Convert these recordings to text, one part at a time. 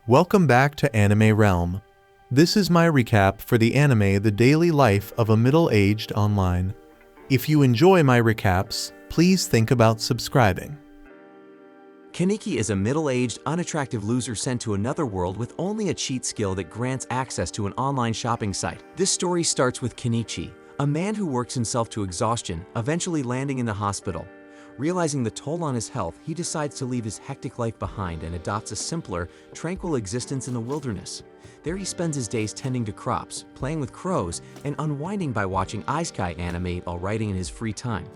Welcome back to Anime Realm. This is my recap for the anime The Daily Life of a Middle-Aged Online. If you enjoy my recaps, please think about subscribing. Kaneki is a middle-aged, unattractive loser sent to another world with only a cheat skill that grants access to an online shopping site. This story starts with Kenichi, a man who works himself to exhaustion, eventually landing in the hospital. Realizing the toll on his health, he decides to leave his hectic life behind and adopts a simpler, tranquil existence in the wilderness. There he spends his days tending to crops, playing with crows, and unwinding by watching Isekai anime while writing in his free time.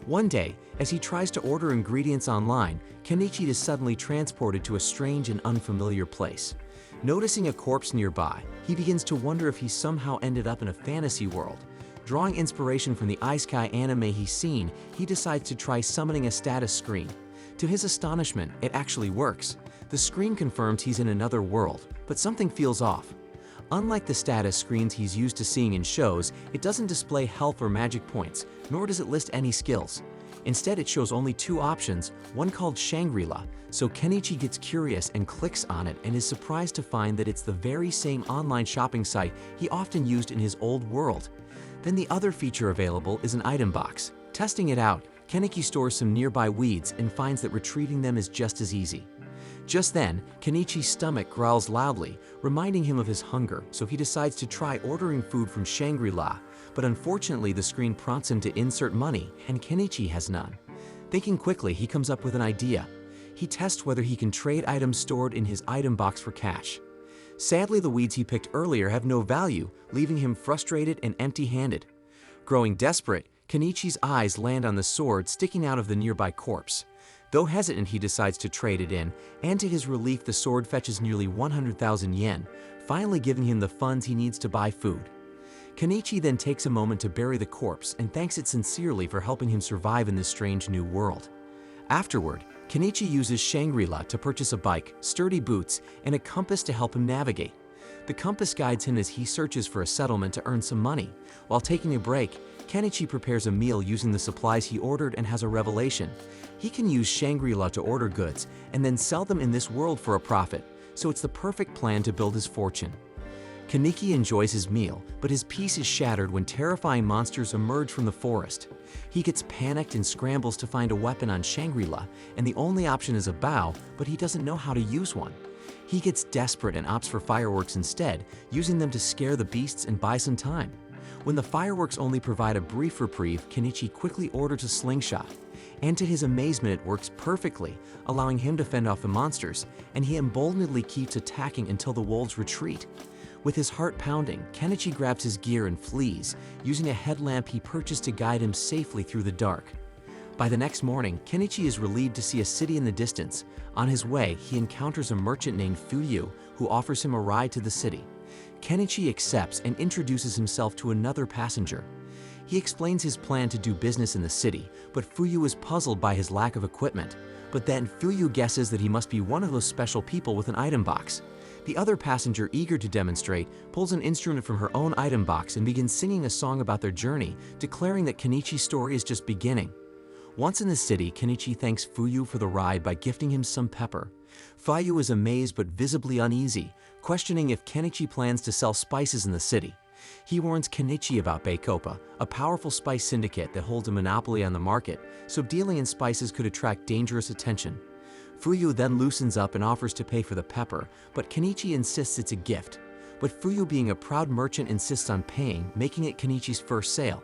One day, as he tries to order ingredients online, Kenichi is suddenly transported to a strange and unfamiliar place. Noticing a corpse nearby, he begins to wonder if he somehow ended up in a fantasy world. Drawing inspiration from the Isekai anime he's seen, he decides to try summoning a status screen. To his astonishment, it actually works. The screen confirms he's in another world, but something feels off. Unlike the status screens he's used to seeing in shows, it doesn't display health or magic points, nor does it list any skills. Instead, it shows only two options, one called Shangri-La, so Kenichi gets curious and clicks on it and is surprised to find that it's the very same online shopping site he often used in his old world. Then the other feature available is an item box. Testing it out, Kenichi stores some nearby weeds and finds that retrieving them is just as easy. Just then, Kenichi's stomach growls loudly, reminding him of his hunger, so he decides to try ordering food from Shangri-La, but unfortunately the screen prompts him to insert money, and Kenichi has none. Thinking quickly, he comes up with an idea. He tests whether he can trade items stored in his item box for cash. Sadly, the weeds he picked earlier have no value, leaving him frustrated and empty-handed. Growing desperate, Kenichi's eyes land on the sword sticking out of the nearby corpse. Though hesitant, he decides to trade it in, and to his relief the sword fetches nearly 100,000 yen, finally giving him the funds he needs to buy food. Kenichi then takes a moment to bury the corpse and thanks it sincerely for helping him survive in this strange new world. Afterward, Kenichi uses Shangri-La to purchase a bike, sturdy boots, and a compass to help him navigate. The compass guides him as he searches for a settlement to earn some money. While taking a break, Kenichi prepares a meal using the supplies he ordered and has a revelation. He can use Shangri-La to order goods and then sell them in this world for a profit, so it's the perfect plan to build his fortune. Kenichi enjoys his meal, but his peace is shattered when terrifying monsters emerge from the forest. He gets panicked and scrambles to find a weapon on Shangri-La, and the only option is a bow, but he doesn't know how to use one. He gets desperate and opts for fireworks instead, using them to scare the beasts and buy some time. When the fireworks only provide a brief reprieve, Kenichi quickly orders a slingshot. And to his amazement, it works perfectly, allowing him to fend off the monsters, and he emboldenedly keeps attacking until the wolves retreat. With his heart pounding, Kenichi grabs his gear and flees, using a headlamp he purchased to guide him safely through the dark. By the next morning, Kenichi is relieved to see a city in the distance. On his way, he encounters a merchant named Fuyu, who offers him a ride to the city. Kenichi accepts and introduces himself to another passenger. He explains his plan to do business in the city, but Fuyu is puzzled by his lack of equipment. But then Fuyu guesses that he must be one of those special people with an item box. The other passenger, eager to demonstrate, pulls an instrument from her own item box and begins singing a song about their journey, declaring that Kenichi's story is just beginning. Once in the city, Kenichi thanks Fuyu for the ride by gifting him some pepper. Fuyu is amazed but visibly uneasy, questioning if Kenichi plans to sell spices in the city. He warns Kenichi about Bacopa, a powerful spice syndicate that holds a monopoly on the market, so dealing in spices could attract dangerous attention. Fuyu then loosens up and offers to pay for the pepper, but Kenichi insists it's a gift. But Fuyu, being a proud merchant, insists on paying, making it Kenichi's first sale.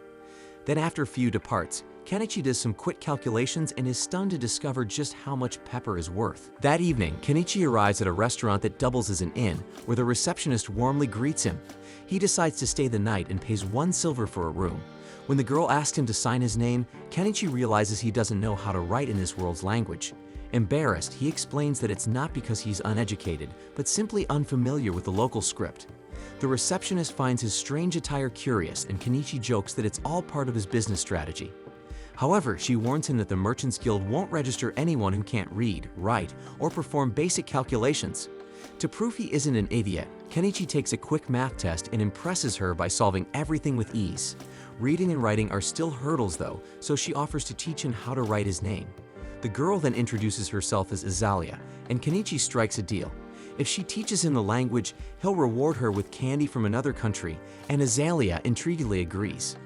Then after Fuyu departs, Kenichi does some quick calculations and is stunned to discover just how much pepper is worth. That evening, Kenichi arrives at a restaurant that doubles as an inn, where the receptionist warmly greets him. He decides to stay the night and pays 1 silver for a room. When the girl asks him to sign his name, Kenichi realizes he doesn't know how to write in this world's language. Embarrassed, he explains that it's not because he's uneducated, but simply unfamiliar with the local script. The receptionist finds his strange attire curious, and Kenichi jokes that it's all part of his business strategy. However, she warns him that the Merchants Guild won't register anyone who can't read, write, or perform basic calculations. To prove he isn't an idiot, Kenichi takes a quick math test and impresses her by solving everything with ease. Reading and writing are still hurdles though, so she offers to teach him how to write his name. The girl then introduces herself as Azalea, and Kenichi strikes a deal. If she teaches him the language, he'll reward her with candy from another country, and Azalea intriguingly agrees.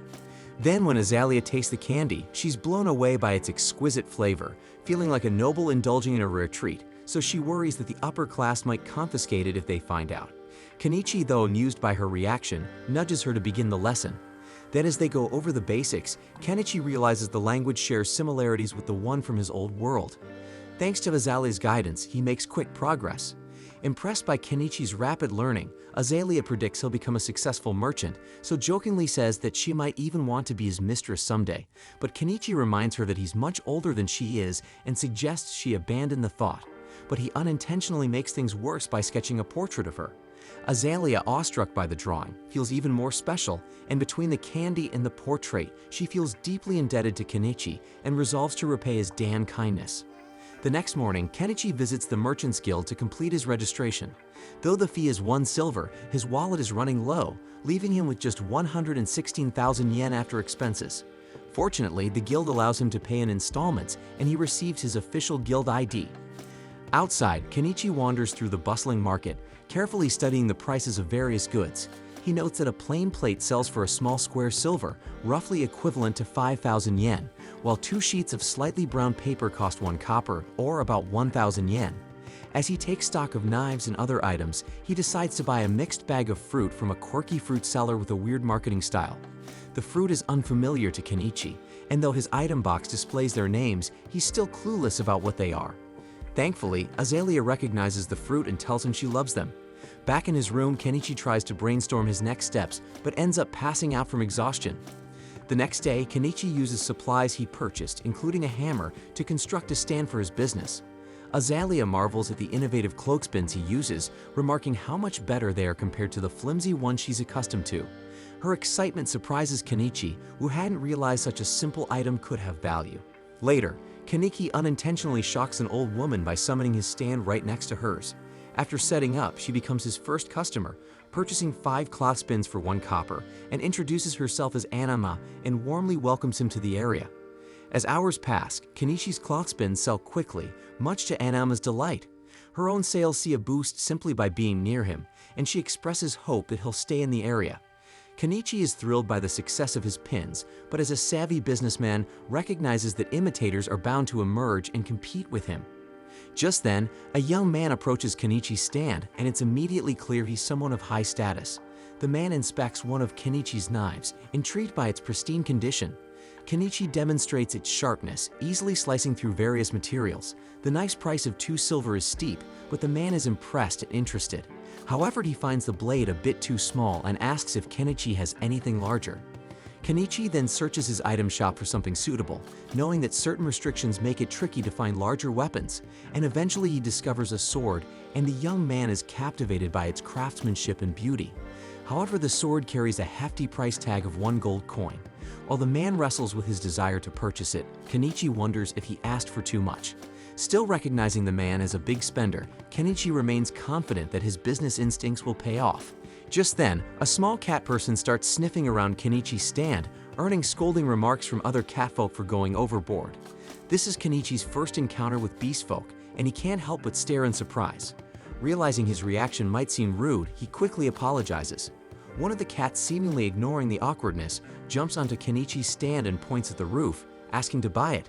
Then when Azalea tastes the candy, she's blown away by its exquisite flavor, feeling like a noble indulging in a rare treat, so she worries that the upper class might confiscate it if they find out. Kenichi, though amused by her reaction, nudges her to begin the lesson. Then as they go over the basics, Kenichi realizes the language shares similarities with the one from his old world. Thanks to Azalea's guidance, he makes quick progress. Impressed by Kenichi's rapid learning, Azalea predicts he'll become a successful merchant, so jokingly says that she might even want to be his mistress someday. But Kenichi reminds her that he's much older than she is and suggests she abandon the thought. But he unintentionally makes things worse by sketching a portrait of her. Azalea, awestruck by the drawing, feels even more special, and between the candy and the portrait, she feels deeply indebted to Kenichi and resolves to repay his Dan kindness. The next morning, Kenichi visits the Merchants Guild to complete his registration. Though the fee is 1 silver, his wallet is running low, leaving him with just 116,000 yen after expenses. Fortunately, the guild allows him to pay in installments, and he receives his official guild ID. Outside, Kenichi wanders through the bustling market, carefully studying the prices of various goods. He notes that a plain plate sells for a small square silver, roughly equivalent to 5,000 yen, while 2 sheets of slightly brown paper cost 1 copper, or about 1,000 yen. As he takes stock of knives and other items, he decides to buy a mixed bag of fruit from a quirky fruit seller with a weird marketing style. The fruit is unfamiliar to Kenichi, and though his item box displays their names, he's still clueless about what they are. Thankfully, Azalea recognizes the fruit and tells him she loves them. Back in his room, Kenichi tries to brainstorm his next steps, but ends up passing out from exhaustion. The next day, Kenichi uses supplies he purchased, including a hammer, to construct a stand for his business. Azalea marvels at the innovative clothespins he uses, remarking how much better they are compared to the flimsy ones she's accustomed to. Her excitement surprises Kenichi, who hadn't realized such a simple item could have value. Later, Kenichi unintentionally shocks an old woman by summoning his stand right next to hers. After setting up, she becomes his first customer, purchasing 5 clothespins for 1 copper, and introduces herself as Anama and warmly welcomes him to the area. As hours pass, Kenichi's clothespins sell quickly, much to Anama's delight. Her own sales see a boost simply by being near him, and she expresses hope that he'll stay in the area. Kenichi is thrilled by the success of his pins, but as a savvy businessman, recognizes that imitators are bound to emerge and compete with him. Just then, a young man approaches Kenichi's stand, and it's immediately clear he's someone of high status. The man inspects one of Kenichi's knives, intrigued by its pristine condition. Kenichi demonstrates its sharpness, easily slicing through various materials. The knife's price of 2 silver is steep, but the man is impressed and interested. However, he finds the blade a bit too small and asks if Kenichi has anything larger. Kenichi then searches his item shop for something suitable, knowing that certain restrictions make it tricky to find larger weapons, and eventually he discovers a sword, and the young man is captivated by its craftsmanship and beauty. However, the sword carries a hefty price tag of 1 gold coin. While the man wrestles with his desire to purchase it, Kenichi wonders if he asked for too much. Still recognizing the man as a big spender, Kenichi remains confident that his business instincts will pay off. Just then, a small cat person starts sniffing around Kenichi's stand, earning scolding remarks from other catfolk for going overboard. This is Kenichi's first encounter with beast folk, and he can't help but stare in surprise. Realizing his reaction might seem rude, he quickly apologizes. One of the cats, seemingly ignoring the awkwardness, jumps onto Kenichi's stand and points at the roof, asking to buy it.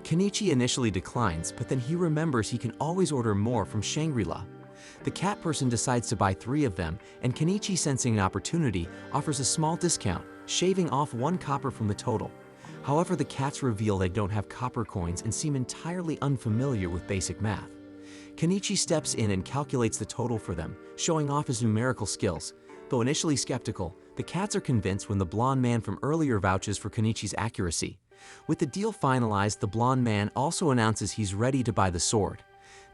Kenichi initially declines, but then he remembers he can always order more from Shangri-La. The cat person decides to buy 3 of them, and Kenichi, sensing an opportunity, offers a small discount, shaving off 1 copper from the total. However, the cats reveal they don't have copper coins and seem entirely unfamiliar with basic math. Kenichi steps in and calculates the total for them, showing off his numerical skills. Though initially skeptical, the cats are convinced when the blonde man from earlier vouches for Kenichi's accuracy. With the deal finalized, the blonde man also announces he's ready to buy the sword.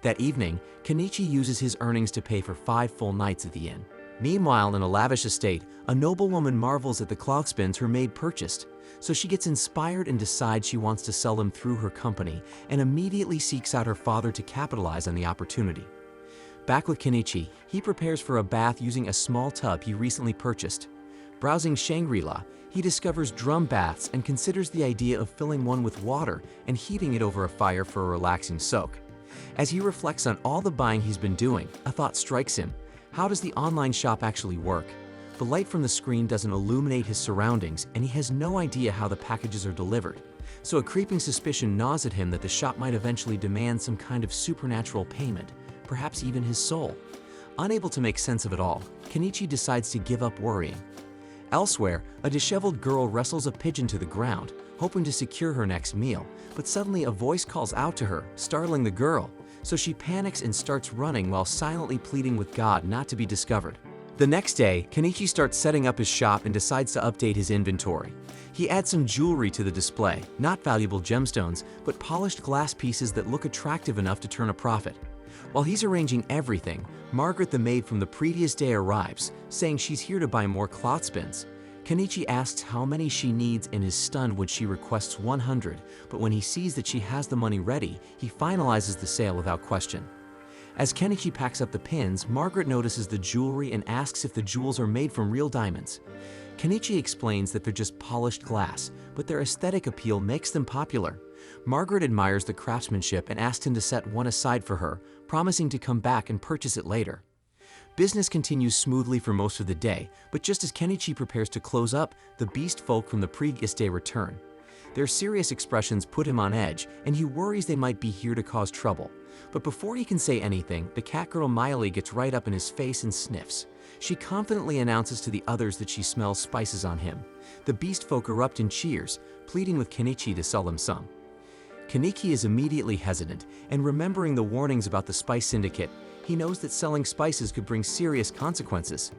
That evening, Kenichi uses his earnings to pay for 5 full nights at the inn. Meanwhile, in a lavish estate, a noblewoman marvels at the clothespins her maid purchased, so she gets inspired and decides she wants to sell them through her company, and immediately seeks out her father to capitalize on the opportunity. Back with Kenichi, he prepares for a bath using a small tub he recently purchased. Browsing Shangri-La, he discovers drum baths and considers the idea of filling one with water and heating it over a fire for a relaxing soak. As he reflects on all the buying he's been doing, a thought strikes him. How does the online shop actually work? The light from the screen doesn't illuminate his surroundings, and he has no idea how the packages are delivered. So a creeping suspicion gnaws at him that the shop might eventually demand some kind of supernatural payment, perhaps even his soul. Unable to make sense of it all, Kenichi decides to give up worrying. Elsewhere, a disheveled girl wrestles a pigeon to the ground, hoping to secure her next meal, but suddenly a voice calls out to her, startling the girl, so she panics and starts running while silently pleading with God not to be discovered. The next day, Kenichi starts setting up his shop and decides to update his inventory. He adds some jewelry to the display, not valuable gemstones, but polished glass pieces that look attractive enough to turn a profit. While he's arranging everything, Margaret the maid from the previous day arrives, saying she's here to buy more cloth spins. Kenichi asks how many she needs and is stunned when she requests 100, but when he sees that she has the money ready, he finalizes the sale without question. As Kenichi packs up the pins, Margaret notices the jewelry and asks if the jewels are made from real diamonds. Kenichi explains that they're just polished glass, but their aesthetic appeal makes them popular. Margaret admires the craftsmanship and asks him to set one aside for her, promising to come back and purchase it later. Business continues smoothly for most of the day, but just as Kenichi prepares to close up, the beast folk from the previous day return. Their serious expressions put him on edge, and he worries they might be here to cause trouble. But before he can say anything, the cat girl Miley gets right up in his face and sniffs. She confidently announces to the others that she smells spices on him. The beast folk erupt in cheers, pleading with Kenichi to sell them some. Kenichi is immediately hesitant, and remembering the warnings about the spice syndicate, he knows that selling spices could bring serious consequences.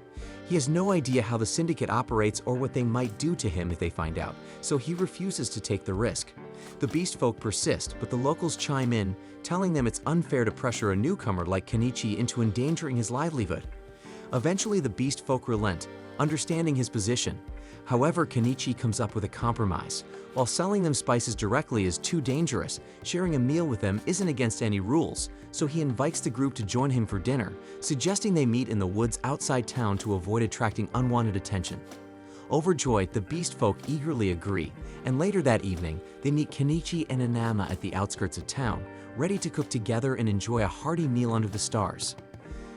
He has no idea how the syndicate operates or what they might do to him if they find out, so he refuses to take the risk. The beast folk persist, but the locals chime in, telling them it's unfair to pressure a newcomer like Kenichi into endangering his livelihood. Eventually, the beast folk relent, understanding his position. However, Kenichi comes up with a compromise. While selling them spices directly is too dangerous, sharing a meal with them isn't against any rules, so he invites the group to join him for dinner, suggesting they meet in the woods outside town to avoid attracting unwanted attention. Overjoyed, the beast folk eagerly agree, and later that evening, they meet Kenichi and Inama at the outskirts of town, ready to cook together and enjoy a hearty meal under the stars.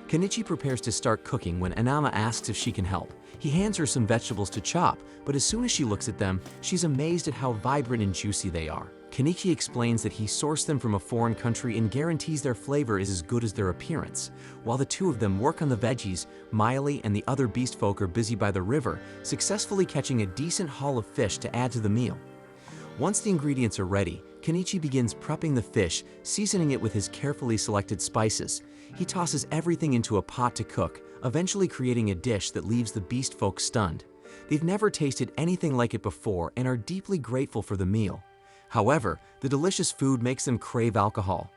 Kenichi prepares to start cooking when Inama asks if she can help. He hands her some vegetables to chop, but as soon as she looks at them, she's amazed at how vibrant and juicy they are. Kenichi explains that he sourced them from a foreign country and guarantees their flavor is as good as their appearance. While the two of them work on the veggies, Miley and the other beast folk are busy by the river, successfully catching a decent haul of fish to add to the meal. Once the ingredients are ready, Kenichi begins prepping the fish, seasoning it with his carefully selected spices. He tosses everything into a pot to cook, eventually creating a dish that leaves the beast folk stunned. They've never tasted anything like it before and are deeply grateful for the meal. However, the delicious food makes them crave alcohol.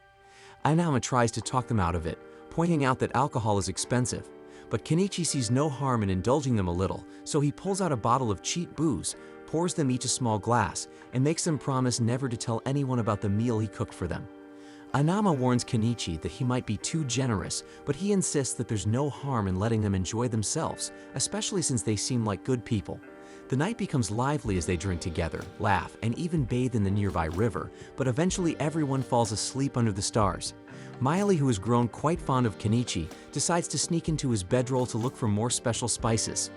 Inama tries to talk them out of it, pointing out that alcohol is expensive. But Kenichi sees no harm in indulging them a little, so he pulls out a bottle of cheap booze, pours them each a small glass, and makes them promise never to tell anyone about the meal he cooked for them. Inama warns Kenichi that he might be too generous, but he insists that there's no harm in letting them enjoy themselves, especially since they seem like good people. The night becomes lively as they drink together, laugh, and even bathe in the nearby river, but eventually everyone falls asleep under the stars. Miley, who has grown quite fond of Kenichi, decides to sneak into his bedroll to look for more special spices.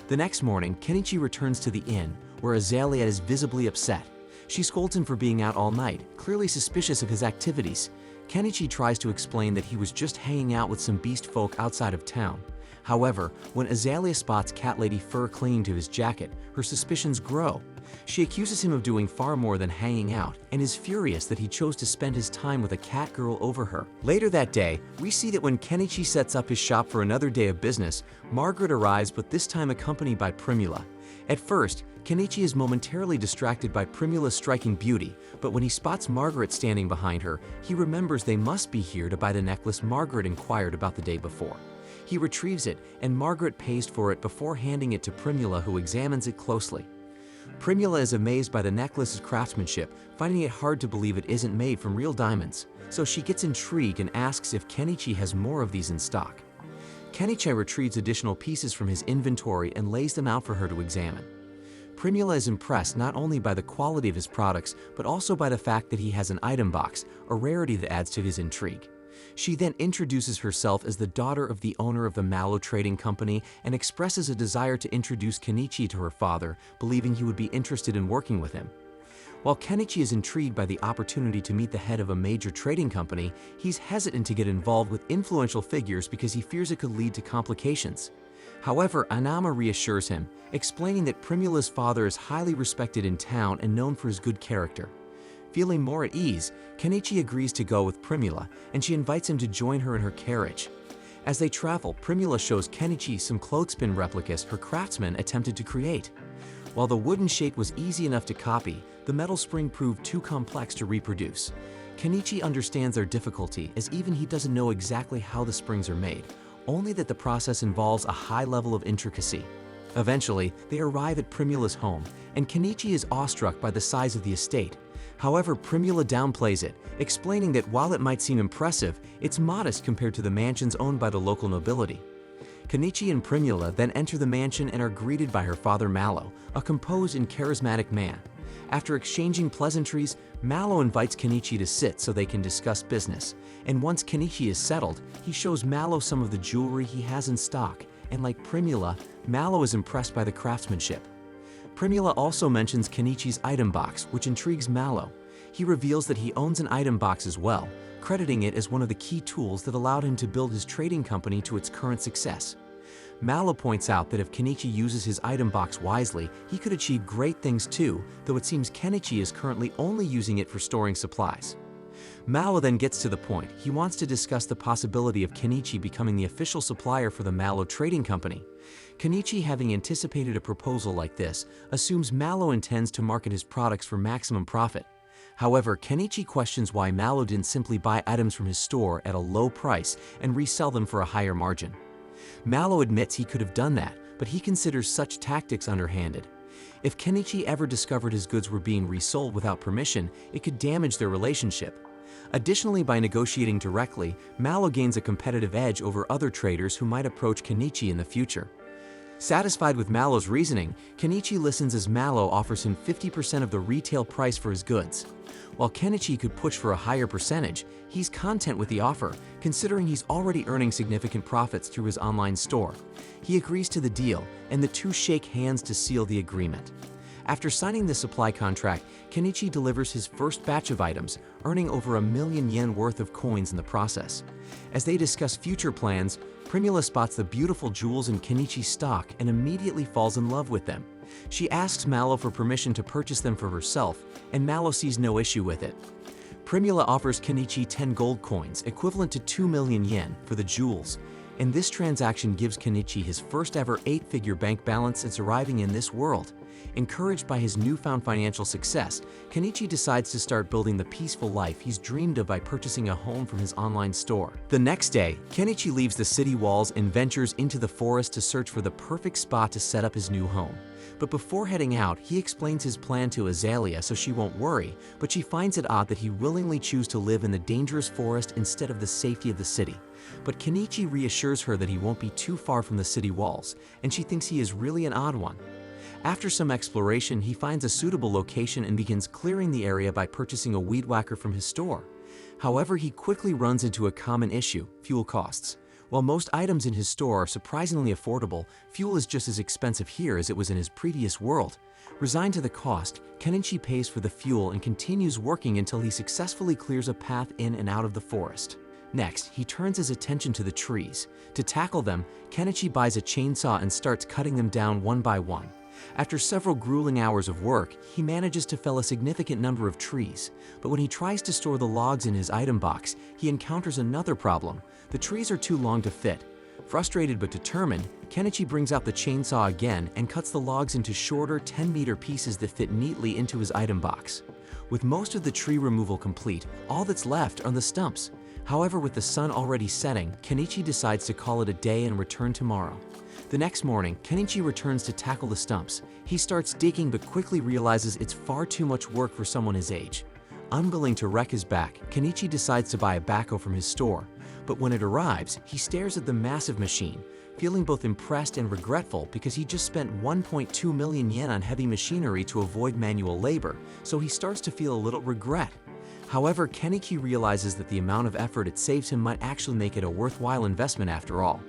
The next morning, Kenichi returns to the inn, where Azalea is visibly upset. She scolds him for being out all night, clearly suspicious of his activities. Kenichi tries to explain that he was just hanging out with some beast folk outside of town. However, when Azalea spots Cat Lady fur clinging to his jacket, her suspicions grow. She accuses him of doing far more than hanging out and is furious that he chose to spend his time with a cat girl over her. Later that day, we see that when Kenichi sets up his shop for another day of business, Margaret arrives, but this time accompanied by Primula. At first, Kenichi is momentarily distracted by Primula's striking beauty, but when he spots Margaret standing behind her, he remembers they must be here to buy the necklace Margaret inquired about the day before. He retrieves it, and Margaret pays for it before handing it to Primula, who examines it closely. Primula is amazed by the necklace's craftsmanship, finding it hard to believe it isn't made from real diamonds, so she gets intrigued and asks if Kenichi has more of these in stock. Kenichi retrieves additional pieces from his inventory and lays them out for her to examine. Primula is impressed not only by the quality of his products, but also by the fact that he has an item box, a rarity that adds to his intrigue. She then introduces herself as the daughter of the owner of the Mallow Trading Company and expresses a desire to introduce Kenichi to her father, believing he would be interested in working with him. While Kenichi is intrigued by the opportunity to meet the head of a major trading company, he's hesitant to get involved with influential figures because he fears it could lead to complications. However, Anama reassures him, explaining that Primula's father is highly respected in town and known for his good character. Feeling more at ease, Kenichi agrees to go with Primula, and she invites him to join her in her carriage. As they travel, Primula shows Kenichi some clothespin replicas her craftsman attempted to create. While the wooden shape was easy enough to copy, the metal spring proved too complex to reproduce. Kenichi understands their difficulty, as even he doesn't know exactly how the springs are made, only that the process involves a high level of intricacy. Eventually, they arrive at Primula's home, and Kenichi is awestruck by the size of the estate. However, Primula downplays it, explaining that while it might seem impressive, it's modest compared to the mansions owned by the local nobility. Kenichi and Primula then enter the mansion and are greeted by her father Mallow, a composed and charismatic man. After exchanging pleasantries, Mallow invites Kenichi to sit so they can discuss business, and once Kenichi is settled, he shows Mallow some of the jewelry he has in stock, and like Primula, Mallow is impressed by the craftsmanship. Primula also mentions Kenichi's item box, which intrigues Mallow. He reveals that he owns an item box as well, crediting it as one of the key tools that allowed him to build his trading company to its current success. Mallow points out that if Kenichi uses his item box wisely, he could achieve great things too, though it seems Kenichi is currently only using it for storing supplies. Mallow then gets to the point. He wants to discuss the possibility of Kenichi becoming the official supplier for the Mallow Trading Company. Kenichi, having anticipated a proposal like this, assumes Mallow intends to market his products for maximum profit. However, Kenichi questions why Mallow didn't simply buy items from his store at a low price and resell them for a higher margin. Mallow admits he could have done that, but he considers such tactics underhanded. If Kenichi ever discovered his goods were being resold without permission, it could damage their relationship. Additionally, by negotiating directly, Mallow gains a competitive edge over other traders who might approach Kenichi in the future. Satisfied with Mallow's reasoning, Kenichi listens as Mallow offers him 50% of the retail price for his goods. While Kenichi could push for a higher percentage, he's content with the offer, considering he's already earning significant profits through his online store. He agrees to the deal, and the two shake hands to seal the agreement. After signing the supply contract, Kenichi delivers his first batch of items, earning over 1,000,000 yen worth of coins in the process. As they discuss future plans, Primula spots the beautiful jewels in Kenichi's stock and immediately falls in love with them. She asks Mallow for permission to purchase them for herself, and Mallow sees no issue with it. Primula offers Kenichi 10 gold coins, equivalent to 2,000,000 yen, for the jewels, and this transaction gives Kenichi his first ever 8-figure bank balance since arriving in this world. Encouraged by his newfound financial success, Kenichi decides to start building the peaceful life he's dreamed of by purchasing a home from his online store. The next day, Kenichi leaves the city walls and ventures into the forest to search for the perfect spot to set up his new home. But before heading out, he explains his plan to Azalea so she won't worry, but she finds it odd that he willingly chooses to live in the dangerous forest instead of the safety of the city. But Kenichi reassures her that he won't be too far from the city walls, and she thinks he is really an odd one. After some exploration, he finds a suitable location and begins clearing the area by purchasing a weed whacker from his store. However, he quickly runs into a common issue: fuel costs. While most items in his store are surprisingly affordable, fuel is just as expensive here as it was in his previous world. Resigned to the cost, Kenichi pays for the fuel and continues working until he successfully clears a path in and out of the forest. Next, he turns his attention to the trees. To tackle them, Kenichi buys a chainsaw and starts cutting them down one by one. After several grueling hours of work, he manages to fell a significant number of trees, but when he tries to store the logs in his item box, he encounters another problem. The trees are too long to fit. Frustrated but determined, Kenichi brings out the chainsaw again and cuts the logs into shorter 10-meter pieces that fit neatly into his item box. With most of the tree removal complete, all that's left are the stumps. However, with the sun already setting, Kenichi decides to call it a day and return tomorrow. The next morning, Kenichi returns to tackle the stumps. He starts digging but quickly realizes it's far too much work for someone his age. Unwilling to wreck his back, Kenichi decides to buy a backhoe from his store. But when it arrives, he stares at the massive machine. feeling both impressed and regretful because he just spent 1.2 million yen on heavy machinery to avoid manual labor, so he starts to feel a little regret. However, Kenichi realizes that the amount of effort it saves him might actually make it a worthwhile investment after all.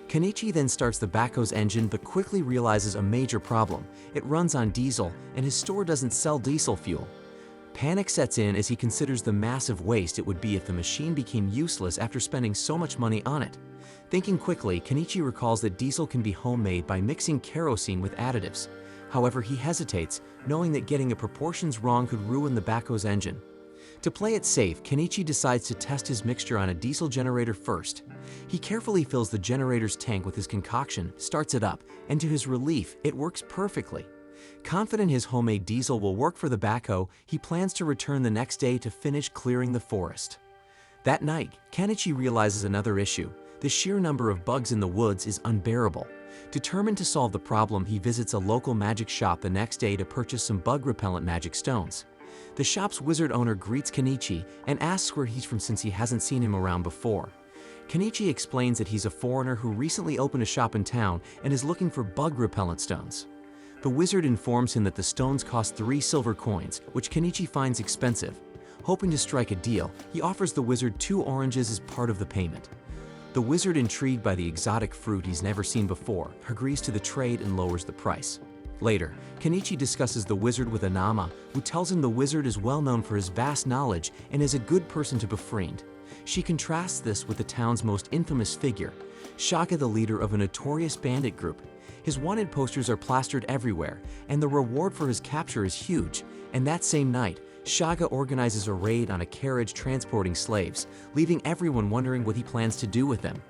Kenichi then starts the backhoe's engine but quickly realizes a major problem. It runs on diesel, and his store doesn't sell diesel fuel. Panic sets in as he considers the massive waste it would be if the machine became useless after spending so much money on it. Thinking quickly, Kenichi recalls that diesel can be homemade by mixing kerosene with additives. However, he hesitates, knowing that getting the proportions wrong could ruin the backhoe's engine. To play it safe, Kenichi decides to test his mixture on a diesel generator first. He carefully fills the generator's tank with his concoction, starts it up, and to his relief, it works perfectly. Confident his homemade diesel will work for the backhoe, he plans to return the next day to finish clearing the forest. That night, Kenichi realizes another issue. The sheer number of bugs in the woods is unbearable. Determined to solve the problem, he visits a local magic shop the next day to purchase some bug-repellent magic stones. The shop's wizard owner greets Kenichi and asks where he's from since he hasn't seen him around before. Kenichi explains that he's a foreigner who recently opened a shop in town and is looking for bug-repellent stones. The wizard informs him that the stones cost 3 silver coins, which Kenichi finds expensive. Hoping to strike a deal, he offers the wizard 2 oranges as part of the payment. The wizard, intrigued by the exotic fruit he's never seen before, agrees to the trade and lowers the price. Later, Kenichi discusses the wizard with Anama, who tells him the wizard is well known for his vast knowledge and is a good person to befriend. She contrasts this with the town's most infamous figure, Shaka, the leader of a notorious bandit group. His wanted posters are plastered everywhere, and the reward for his capture is huge. And that same night, Shaka organizes a raid on a carriage transporting slaves, leaving everyone wondering what he plans to do with them.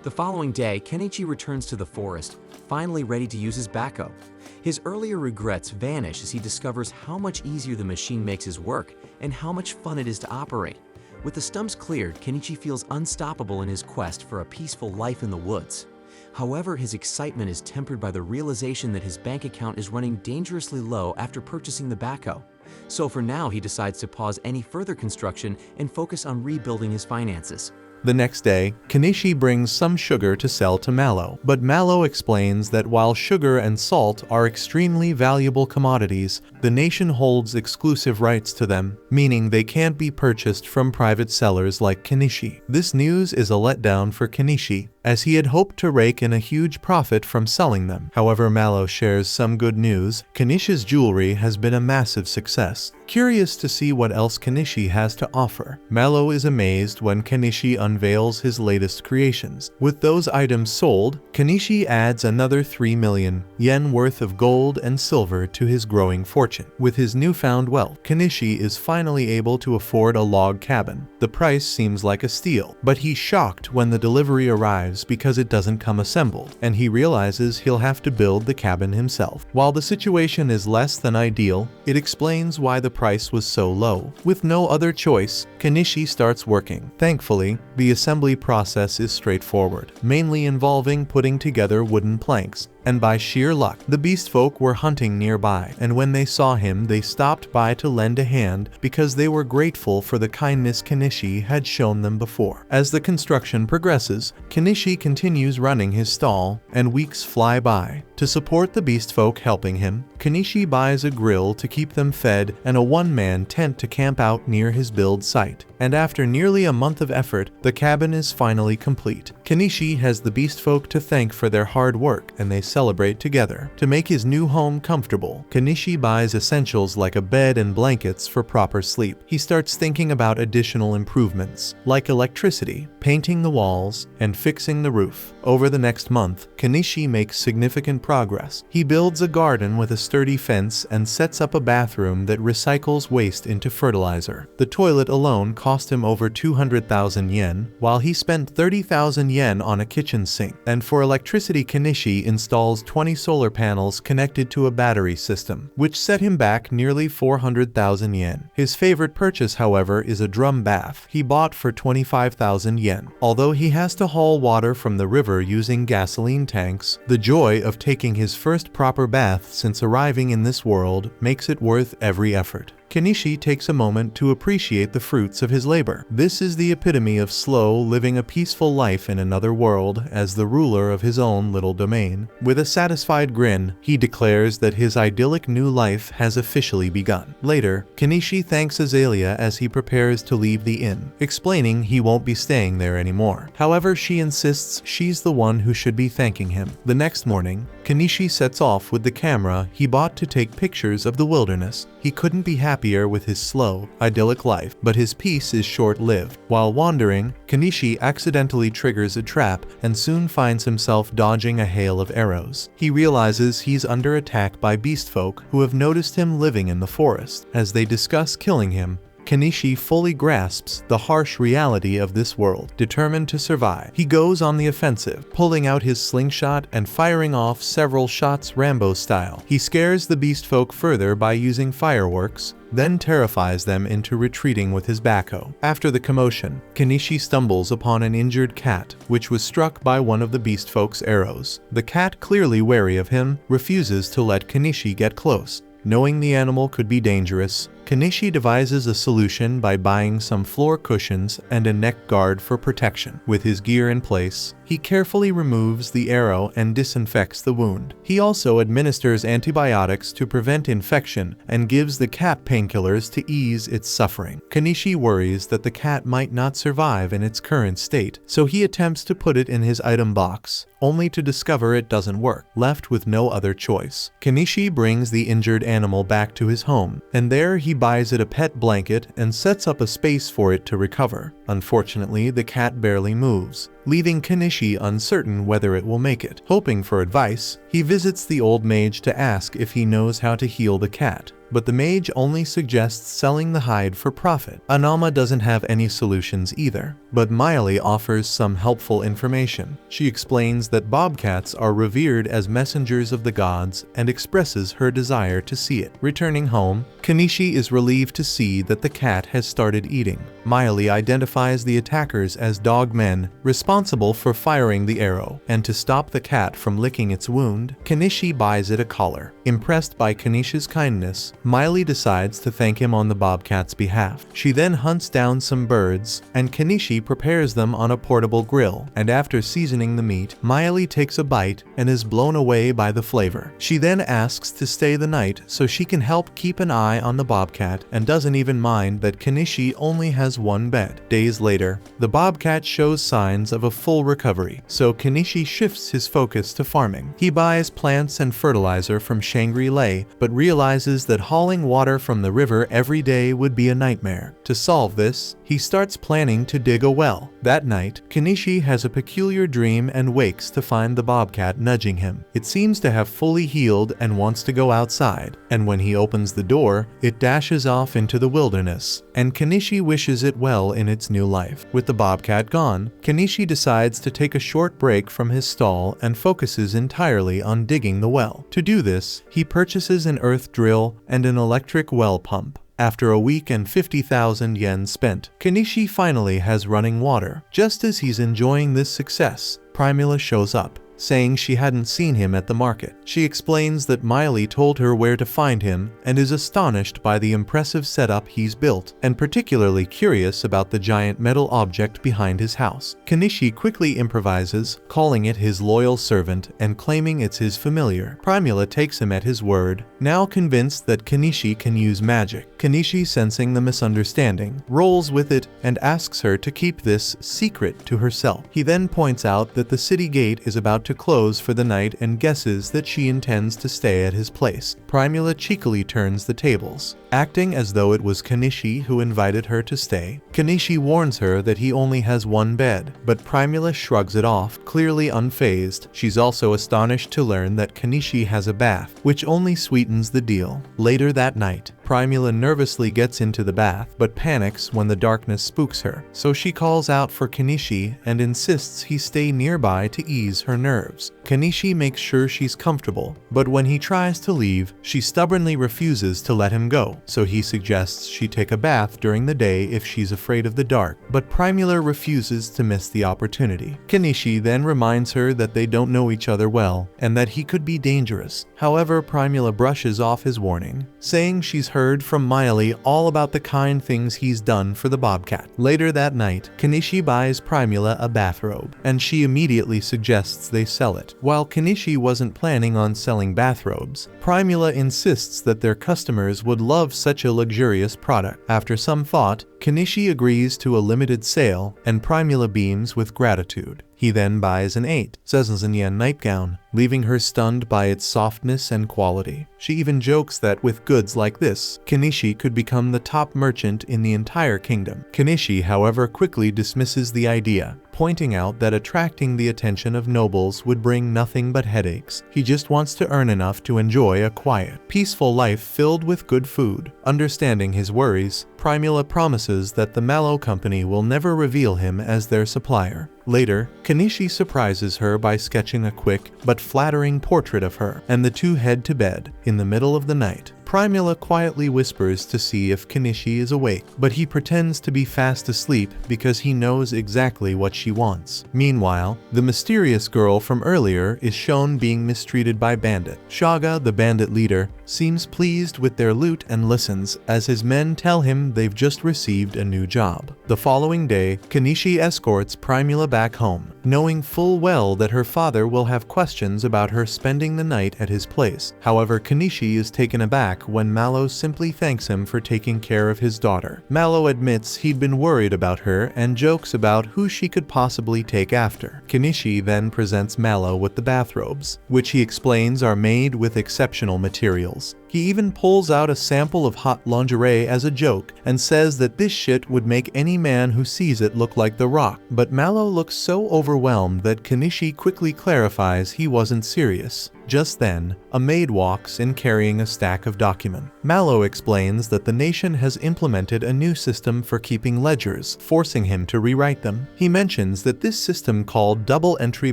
The following day, Kenichi returns to the forest, finally ready to use his backhoe. His earlier regrets vanish as he discovers how much easier the machine makes his work and how much fun it is to operate. With the stumps cleared, Kenichi feels unstoppable in his quest for a peaceful life in the woods. However, his excitement is tempered by the realization that his bank account is running dangerously low after purchasing the backhoe. So for now, he decides to pause any further construction and focus on rebuilding his finances. The next day, Kenichi brings some sugar to sell to Mallow, but Mallow explains that while sugar and salt are extremely valuable commodities, the nation holds exclusive rights to them, meaning they can't be purchased from private sellers like Kenichi. This news is a letdown for Kenichi, as he had hoped to rake in a huge profit from selling them. However, Mallow shares some good news. Kenichi's jewelry has been a massive success. Curious to see what else Kenichi has to offer, Mallow is amazed when Kenichi unveils his latest creations. With those items sold, Kenichi adds another 3 million yen worth of gold and silver to his growing fortune. With his newfound wealth, Kenichi is finally able to afford a log cabin. The price seems like a steal, but he's shocked when the delivery arrives because it doesn't come assembled, and he realizes he'll have to build the cabin himself. While the situation is less than ideal, it explains why the price was so low. With no other choice, Kenichi starts working. Thankfully, the assembly process is straightforward, mainly involving putting together wooden planks. And by sheer luck, the beast folk were hunting nearby, and when they saw him, they stopped by to lend a hand because they were grateful for the kindness Kenichi had shown them before. As the construction progresses, Kenichi continues running his stall, and weeks fly by. To support the beast folk helping him, Kenichi buys a grill to keep them fed and a one-man tent to camp out near his build site. And after nearly a month of effort, the cabin is finally complete. Kenichi has the beast folk to thank for their hard work, and they celebrate together. To make his new home comfortable, Kenichi buys essentials like a bed and blankets for proper sleep. He starts thinking about additional improvements, like electricity, painting the walls, and fixing the roof. Over the next month, Kenichi makes significant progress. He builds a garden with a sturdy fence and sets up a bathroom that recycles waste into fertilizer. The toilet alone cost him over 200,000 yen, while he spent 30,000 yen on a kitchen sink. And for electricity, Kenichi installs 20 solar panels connected to a battery system, which set him back nearly 400,000 yen. His favorite purchase, however, is a drum bath he bought for 25,000 yen. Although he has to haul water from the river using gasoline tanks, the joy of taking his first proper bath since arriving in this world makes it worth every effort. Kenichi takes a moment to appreciate the fruits of his labor. This is the epitome of slow, living a peaceful life in another world as the ruler of his own little domain. With a satisfied grin, he declares that his idyllic new life has officially begun. Later, Kenichi thanks Azalea as he prepares to leave the inn, explaining he won't be staying there anymore. However, she insists she's the one who should be thanking him. The next morning, Kenichi sets off with the camera he bought to take pictures of the wilderness. He couldn't be happier with his slow, idyllic life, but his peace is short-lived. While wandering, Kenichi accidentally triggers a trap and soon finds himself dodging a hail of arrows. He realizes he's under attack by beast folk who have noticed him living in the forest. As they discuss killing him, Kenichi fully grasps the harsh reality of this world. Determined to survive, he goes on the offensive, pulling out his slingshot and firing off several shots Rambo style. He scares the beast folk further by using fireworks, then terrifies them into retreating with his backhoe. After the commotion, Kenichi stumbles upon an injured cat, which was struck by one of the beast folk's arrows. The cat, clearly wary of him, refuses to let Kenichi get close. Knowing the animal could be dangerous, Kenichi devises a solution by buying some floor cushions and a neck guard for protection. With his gear in place, he carefully removes the arrow and disinfects the wound. He also administers antibiotics to prevent infection and gives the cat painkillers to ease its suffering. Kenichi worries that the cat might not survive in its current state, so he attempts to put it in his item box, only to discover it doesn't work. Left with no other choice, Kenichi brings the injured animal back to his home, and there he buys it a pet blanket and sets up a space for it to recover. Unfortunately, the cat barely moves, leaving Kenichi uncertain whether it will make it. Hoping for advice, he visits the old mage to ask if he knows how to heal the cat, but the mage only suggests selling the hide for profit. Anama doesn't have any solutions either, but Miley offers some helpful information. She explains that bobcats are revered as messengers of the gods and expresses her desire to see it. Returning home, Kenichi is relieved to see that the cat has started eating. Miley identifies the attackers as dogmen responsible for firing the arrow, and to stop the cat from licking its wound, Kenichi buys it a collar. Impressed by Kenichi's kindness, Miley decides to thank him on the bobcat's behalf. She then hunts down some birds, and Kenichi prepares them on a portable grill, and after seasoning the meat, Miley takes a bite and is blown away by the flavor. She then asks to stay the night so she can help keep an eye on the bobcat and doesn't even mind that Kenichi only has one bed. Days later, the bobcat shows signs of a full recovery, so Kenichi shifts his focus to farming. He buys plants and fertilizer from Shangri-La, but realizes that hauling water from the river every day would be a nightmare. To solve this, he starts planning to dig a well. That night, Kenichi has a peculiar dream and wakes to find the bobcat nudging him. It seems to have fully healed and wants to go outside, and when he opens the door, it dashes off into the wilderness, and Kenichi wishes it well in its new life. With the bobcat gone, Kenichi decides to take a short break from his stall and focuses entirely on digging the well. To do this, he purchases an earth drill and an electric well pump. After a week and 50,000 yen spent, Kenichi finally has running water. Just as he's enjoying this success, Primula shows up, saying she hadn't seen him at the market. She explains that Miley told her where to find him and is astonished by the impressive setup he's built, and particularly curious about the giant metal object behind his house. Kenichi quickly improvises, calling it his loyal servant and claiming it's his familiar. Primula takes him at his word, now convinced that Kenichi can use magic. Kenichi, sensing the misunderstanding, rolls with it and asks her to keep this secret to herself. He then points out that the city gate is about to close for the night and guesses that she intends to stay at his place. Primula cheekily turns the tables, acting as though it was Kenichi who invited her to stay. Kenichi warns her that he only has one bed, but Primula shrugs it off, clearly unfazed. She's also astonished to learn that Kenichi has a bath, which only sweetens the deal. Later that night, Primula nervously gets into the bath, but panics when the darkness spooks her, so she calls out for Kenichi and insists he stay nearby to ease her nerves. Kanishi makes sure she's comfortable, but when he tries to leave, she stubbornly refuses to let him go, so he suggests she take a bath during the day if she's afraid of the dark, but Primula refuses to miss the opportunity. Kanishi then reminds her that they don't know each other well, and that he could be dangerous. However, Primula brushes off his warning, saying she's heard from Miley all about the kind things he's done for the bobcat. Later that night, Kanishi buys Primula a bathrobe, and she immediately suggests they sell it. While Kanishi wasn't planning on selling bathrobes, Primula insists that their customers would love such a luxurious product. After some thought, Kanishi agrees to a limited sale, and Primula beams with gratitude. He then buys an 8,000 yen nightgown, leaving her stunned by its softness and quality. She even jokes that with goods like this, Kanishi could become the top merchant in the entire kingdom. Kanishi, however, quickly dismisses the idea, pointing out that attracting the attention of nobles would bring nothing but headaches. He just wants to earn enough to enjoy a quiet, peaceful life filled with good food. Understanding his worries, Primula promises that the Mallow Company will never reveal him as their supplier. Later, Kanishi surprises her by sketching a quick but flattering portrait of her, and the two head to bed. In the middle of the night, Primula quietly whispers to see if Kanishi is awake, but he pretends to be fast asleep because he knows exactly what she wants. Meanwhile, the mysterious girl from earlier is shown being mistreated by Bandit. Shaga, the bandit leader, seems pleased with their loot and listens as his men tell him they've just received a new job. The following day, Kanishi escorts Primula back home, knowing full well that her father will have questions about her spending the night at his place. However, Kanishi is taken aback when Mallow simply thanks him for taking care of his daughter. Mallow admits he'd been worried about her and jokes about who she could possibly take after. Kanishi then presents Mallow with the bathrobes, which he explains are made with exceptional materials. He even pulls out a sample of hot lingerie as a joke and says that this shit would make any man who sees it look like The Rock. But Mallow looks so overwhelmed that Kanishi quickly clarifies he wasn't serious. Just then, a maid walks in carrying a stack of documents. Mallow explains that the nation has implemented a new system for keeping ledgers, forcing him to rewrite them. He mentions that this system, called double-entry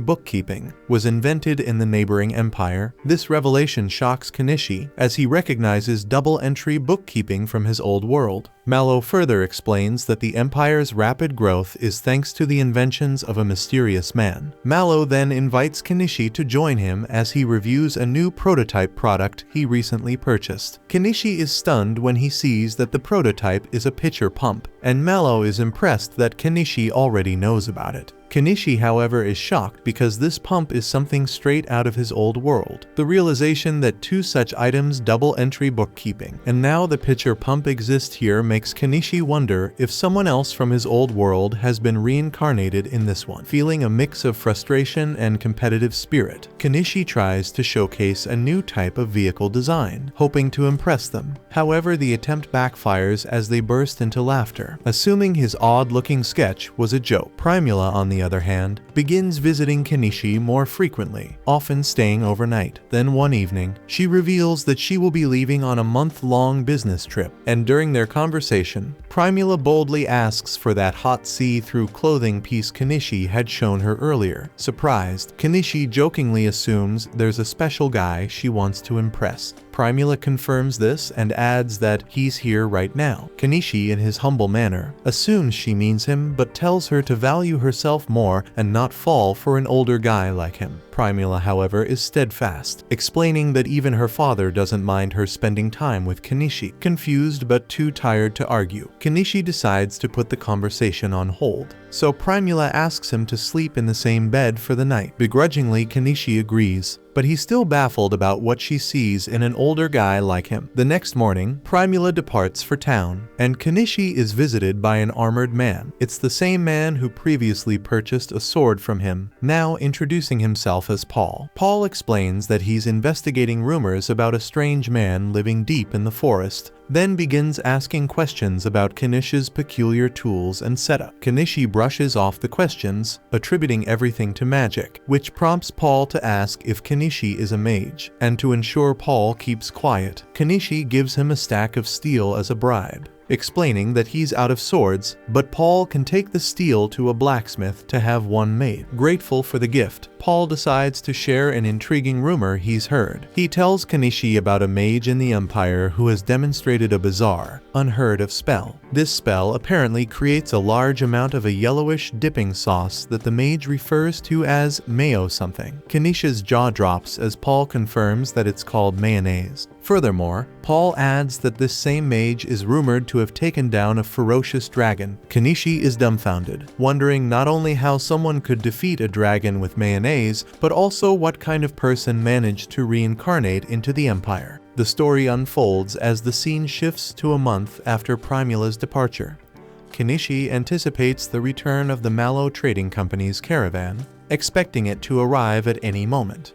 bookkeeping, was invented in the neighboring empire. This revelation shocks Kanishi, as he recognizes double-entry bookkeeping from his old world. Mallow further explains that the empire's rapid growth is thanks to the inventions of a mysterious man. Mallow then invites Kanishi to join him as he reviews a new prototype product he recently purchased. Kanishi is stunned when he sees that the prototype is a pitcher pump, and Mallow is impressed that Kanishi already knows about it. Kanishi, however, is shocked because this pump is something straight out of his old world. The realization that two such items double-entry bookkeeping, and now the pitcher pump exist here, makes Kanishi wonder if someone else from his old world has been reincarnated in this one. Feeling a mix of frustration and competitive spirit, Kanishi tries to showcase a new type of vehicle design, hoping to impress them. However, the attempt backfires as they burst into laughter, assuming his odd-looking sketch was a joke. Primula, on the other hand, begins visiting Kanishi more frequently, often staying overnight. Then one evening, she reveals that she will be leaving on a month-long business trip, and during their conversation, Primula boldly asks for that hot see-through clothing piece Kanishi had shown her earlier. Surprised, Kanishi jokingly assumes there's a special guy she wants to impress. Primula confirms this and adds that he's here right now. Kanishi, in his humble manner, assumes she means him but tells her to value herself more and not fall for an older guy like him. Primula, however, is steadfast, explaining that even her father doesn't mind her spending time with Kanishi. Confused but too tired to argue, Kanishi decides to put the conversation on hold, so Primula asks him to sleep in the same bed for the night. Begrudgingly, Kanishi agrees, but he's still baffled about what she sees in an older guy like him. The next morning, Primula departs for town, and Kanishi is visited by an armored man. It's the same man who previously purchased a sword from him, now introducing himself as Paul. Paul explains that he's investigating rumors about a strange man living deep in the forest, then begins asking questions about Kanishi's peculiar tools and setup. Kanishi brushes off the questions, attributing everything to magic, which prompts Paul to ask if Kanishi is a mage, and to ensure Paul keeps quiet, Kanishi gives him a stack of steel as a bribe. explaining that he's out of swords, but Paul can take the steel to a blacksmith to have one made. Grateful for the gift, Paul decides to share an intriguing rumor he's heard. He tells Kenichi about a mage in the Empire who has demonstrated a bizarre, unheard of spell. This spell apparently creates a large amount of a yellowish dipping sauce that the mage refers to as mayo something. Kenichi's jaw drops as Paul confirms that it's called mayonnaise. Furthermore, Paul adds that this same mage is rumored to have taken down a ferocious dragon. Kenichi is dumbfounded, wondering not only how someone could defeat a dragon with mayonnaise, but also what kind of person managed to reincarnate into the Empire. The story unfolds as the scene shifts to a month after Primula's departure. Kenichi anticipates the return of the Mallow Trading Company's caravan, expecting it to arrive at any moment.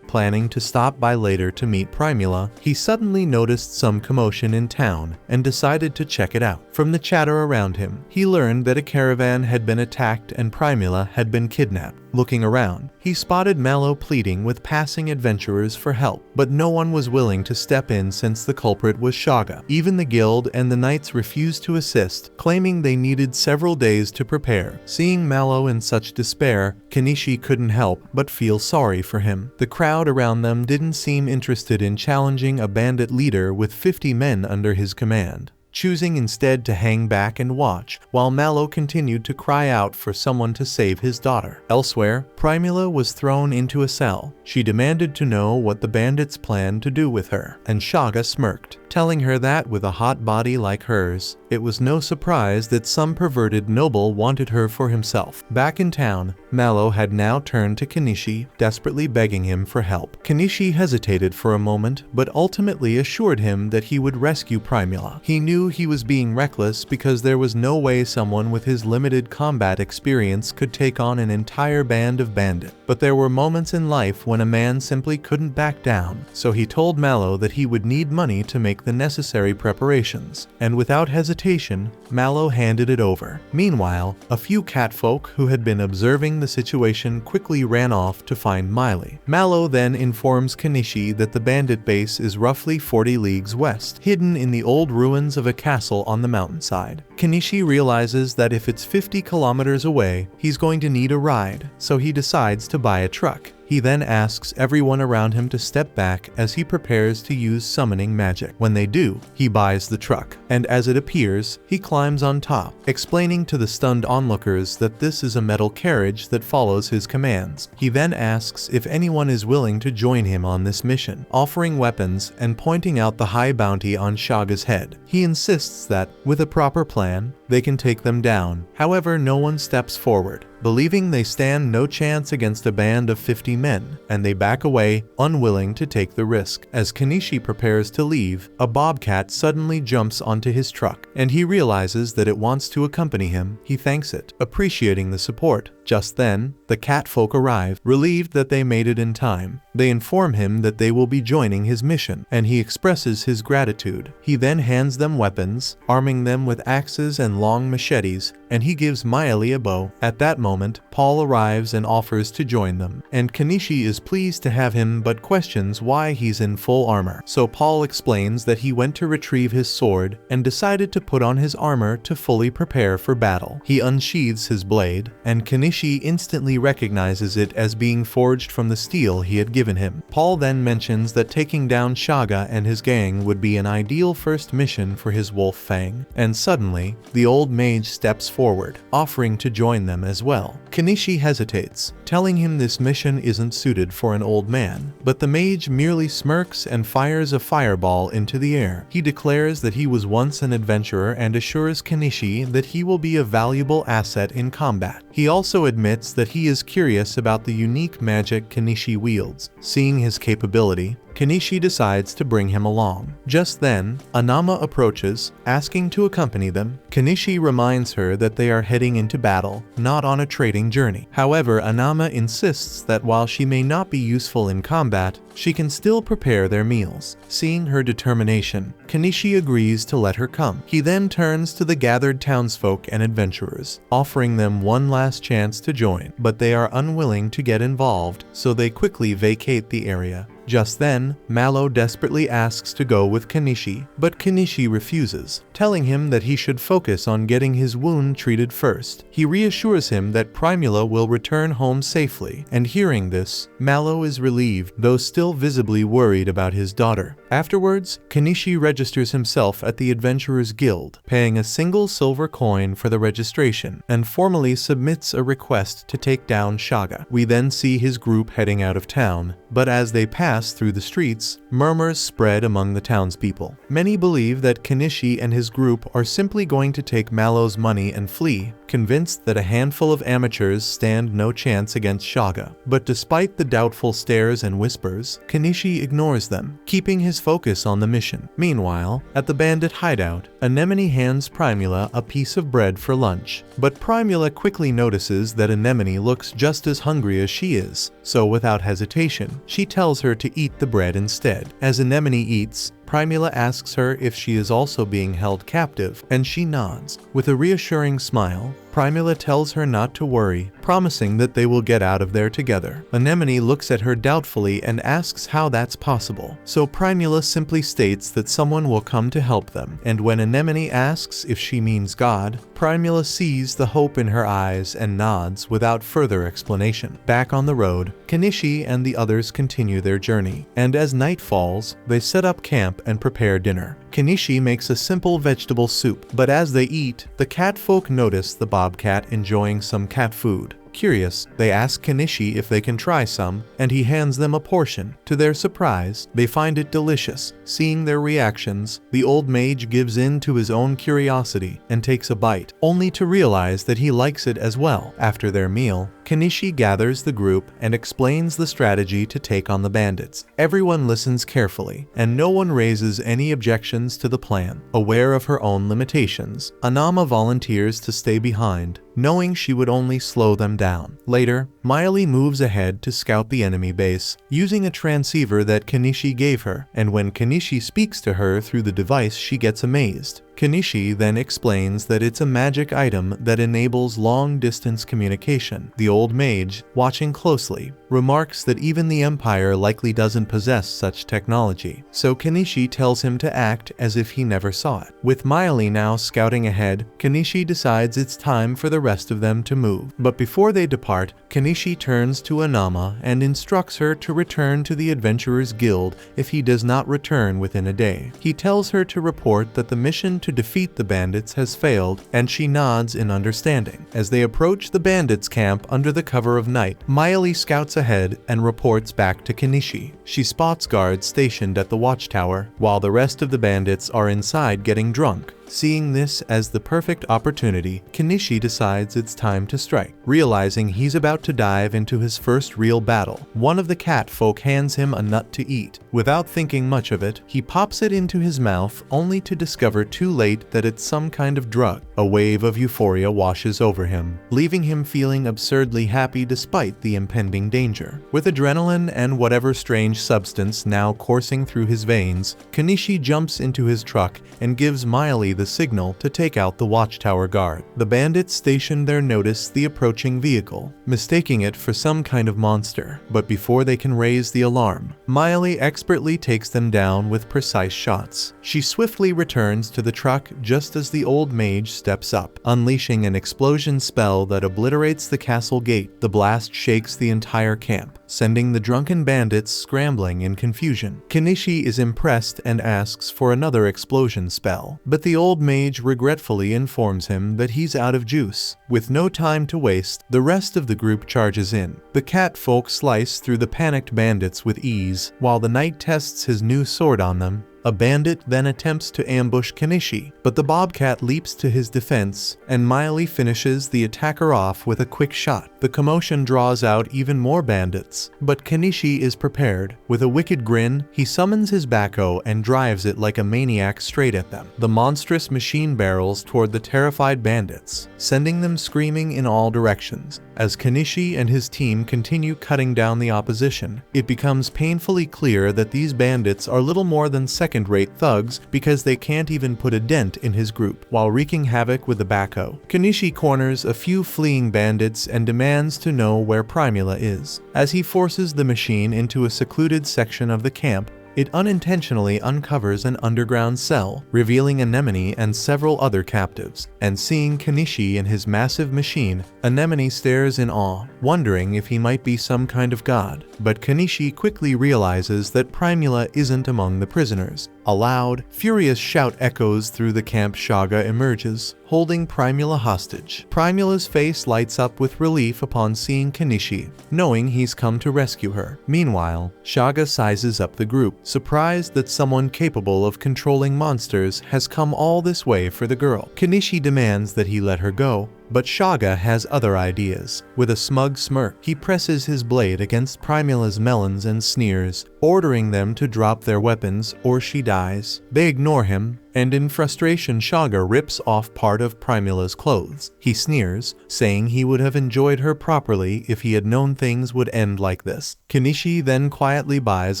Planning to stop by later to meet Primula, he suddenly noticed some commotion in town and decided to check it out. From the chatter around him, he learned that a caravan had been attacked and Primula had been kidnapped. Looking around, he spotted Mallow pleading with passing adventurers for help, but no one was willing to step in since the culprit was Shaga. Even the guild and the knights refused to assist, claiming they needed several days to prepare. Seeing Mallow in such despair, Kenichi couldn't help but feel sorry for him. The crowd around them didn't seem interested in challenging a bandit leader with 50 men under his command, choosing instead to hang back and watch, while Mallow continued to cry out for someone to save his daughter. Elsewhere, Primula was thrown into a cell. She demanded to know what the bandits planned to do with her, and Shaga smirked, telling her that with a hot body like hers, it was no surprise that some perverted noble wanted her for himself. Back in town, Mallow had now turned to Kenichi, desperately begging him for help. Kenichi hesitated for a moment, but ultimately assured him that he would rescue Primula. He knew he was being reckless because there was no way someone with his limited combat experience could take on an entire band of bandits. But there were moments in life when a man simply couldn't back down, so he told Mallow that he would need money to make the necessary preparations, and without hesitation, Mallow handed it over. Meanwhile, a few catfolk who had been observing the situation quickly ran off to find Miley. Mallow then informs Kenichi that the bandit base is roughly 40 leagues west, hidden in the old ruins of a castle on the mountainside. Kenichi realizes that if it's 50 kilometers away, he's going to need a ride, so he decides to buy a truck. He then asks everyone around him to step back as he prepares to use summoning magic. When they do, he buys the truck, and as it appears, he climbs on top, explaining to the stunned onlookers that this is a metal carriage that follows his commands. He then asks if anyone is willing to join him on this mission, offering weapons and pointing out the high bounty on Shaga's head. He insists that, with a proper plan, they can take them down. However, no one steps forward, believing they stand no chance against a band of 50 men, and they back away, unwilling to take the risk. As Kenichi prepares to leave, a bobcat suddenly jumps onto his truck, and he realizes that it wants to accompany him. He thanks it, appreciating the support. Just then, the catfolk arrive, relieved that they made it in time. They inform him that they will be joining his mission, and he expresses his gratitude. He then hands them weapons, arming them with axes and long machetes, and he gives Miley a bow. At that moment, Paul arrives and offers to join them, and Kenichi is pleased to have him but questions why he's in full armor. So Paul explains that he went to retrieve his sword and decided to put on his armor to fully prepare for battle. He unsheathes his blade, and Kenichi instantly recognizes it as being forged from the steel he had given him. Paul then mentions that taking down Shaga and his gang would be an ideal first mission for his wolf fang, and suddenly, the old mage steps forward, offering to join them as well. Kenichi hesitates, telling him this mission isn't suited for an old man, but the mage merely smirks and fires a fireball into the air. He declares that he was once an adventurer and assures Kenichi that he will be a valuable asset in combat. He also admits that he is curious about the unique magic Kenichi wields. Seeing his capability, Kenichi decides to bring him along. Just then, Anama approaches, asking to accompany them. Kenichi reminds her that they are heading into battle, not on a trading journey. However, Anama insists that while she may not be useful in combat, she can still prepare their meals. Seeing her determination, Kenichi agrees to let her come. He then turns to the gathered townsfolk and adventurers, offering them one last chance to join, but they are unwilling to get involved, so they quickly vacate the area. Just then, Mallow desperately asks to go with Kenichi, but Kenichi refuses, telling him that he should focus on getting his wound treated first. He reassures him that Primula will return home safely, and hearing this, Mallow is relieved, though still visibly worried about his daughter. Afterwards, Kenichi registers himself at the Adventurers Guild, paying a single silver coin for the registration, and formally submits a request to take down Shaga. We then see his group heading out of town, but as they pass through the streets, murmurs spread among the townspeople. Many believe that Kenichi and his group are simply going to take Mallow's money and flee, convinced that a handful of amateurs stand no chance against Shaga. But despite the doubtful stares and whispers, Kenichi ignores them, keeping his focus on the mission. Meanwhile, at the bandit hideout, Anemone hands Primula a piece of bread for lunch, but Primula quickly notices that Anemone looks just as hungry as she is, so without hesitation, she tells her to eat the bread instead. As Anemone eats, Primula asks her if she is also being held captive, and she nods. With a reassuring smile, Primula tells her not to worry, promising that they will get out of there together. Anemone looks at her doubtfully and asks how that's possible, so Primula simply states that someone will come to help them, and when Anemone asks if she means God, Primula sees the hope in her eyes and nods without further explanation. Back on the road, Kenichi and the others continue their journey, and as night falls, they set up camp and prepare dinner. Kenichi makes a simple vegetable soup, but as they eat, the catfolk notice the bobcat enjoying some cat food. Curious, they ask Kenichi if they can try some, and he hands them a portion. To their surprise, they find it delicious. Seeing their reactions, the old mage gives in to his own curiosity and takes a bite, only to realize that he likes it as well. After their meal, Kenichi gathers the group and explains the strategy to take on the bandits. Everyone listens carefully, and no one raises any objections to the plan. Aware of her own limitations, Anama volunteers to stay behind, knowing she would only slow them down. Later, Miley moves ahead to scout the enemy base, using a transceiver that Kenichi gave her, and when Kenichi speaks to her through the device, she gets amazed. Kenichi then explains that it's a magic item that enables long-distance communication. The old mage, watching closely, remarks that even the Empire likely doesn't possess such technology, so Kenichi tells him to act as if he never saw it. With Miley now scouting ahead, Kenichi decides it's time for the rest of them to move. But before they depart, Kenichi turns to Anama and instructs her to return to the Adventurers Guild if he does not return within a day. He tells her to report that the mission to defeat the bandits has failed, and she nods in understanding. As they approach the bandits' camp under the cover of night, Miley scouts ahead and reports back to Kenichi. She spots guards stationed at the watchtower, while the rest of the bandits are inside getting drunk. Seeing this as the perfect opportunity, Kenichi decides it's time to strike. Realizing he's about to dive into his first real battle, one of the cat folk hands him a nut to eat. Without thinking much of it, he pops it into his mouth only to discover too late that it's some kind of drug. A wave of euphoria washes over him, leaving him feeling absurdly happy despite the impending danger. With adrenaline and whatever strange substance now coursing through his veins, Kenichi jumps into his truck and gives Miley the signal to take out the watchtower guard. The bandits stationed there notice the approaching vehicle, mistaking it for some kind of monster, but before they can raise the alarm, Miley expertly takes them down with precise shots. She swiftly returns to the truck just as the old mage steps up, unleashing an explosion spell that obliterates the castle gate. The blast shakes the entire camp, sending the drunken bandits scrambling in confusion. Kenichi is impressed and asks for another explosion spell, but the old mage regretfully informs him that he's out of juice. With no time to waste, the rest of the group charges in. The cat folk slice through the panicked bandits with ease, while the knight tests his new sword on them. A bandit then attempts to ambush Kenichi, but the bobcat leaps to his defense, and Miley finishes the attacker off with a quick shot. The commotion draws out even more bandits, but Kenichi is prepared. With a wicked grin, he summons his backhoe and drives it like a maniac straight at them. The monstrous machine barrels toward the terrified bandits, sending them screaming in all directions. As Kenichi and his team continue cutting down the opposition, it becomes painfully clear that these bandits are little more than second second-rate thugs because they can't even put a dent in his group, while wreaking havoc with the backhoe. Kenichi corners a few fleeing bandits and demands to know where Primula is. As he forces the machine into a secluded section of the camp, it unintentionally uncovers an underground cell, revealing Anemone and several other captives. And seeing Kenichi in his massive machine, Anemone stares in awe, wondering if he might be some kind of god. But Kenichi quickly realizes that Primula isn't among the prisoners. A loud, furious shout echoes through the camp. Shaga emerges, holding Primula hostage. Primula's face lights up with relief upon seeing Kenichi, knowing he's come to rescue her. Meanwhile, Shaga sizes up the group, surprised that someone capable of controlling monsters has come all this way for the girl. Kenichi demands that he let her go, but Shaga has other ideas. With a smug smirk, he presses his blade against Primula's melons and sneers, ordering them to drop their weapons or she dies. They ignore him, and in frustration Shaga rips off part of Primula's clothes. He sneers, saying he would have enjoyed her properly if he had known things would end like this. Kenichi then quietly buys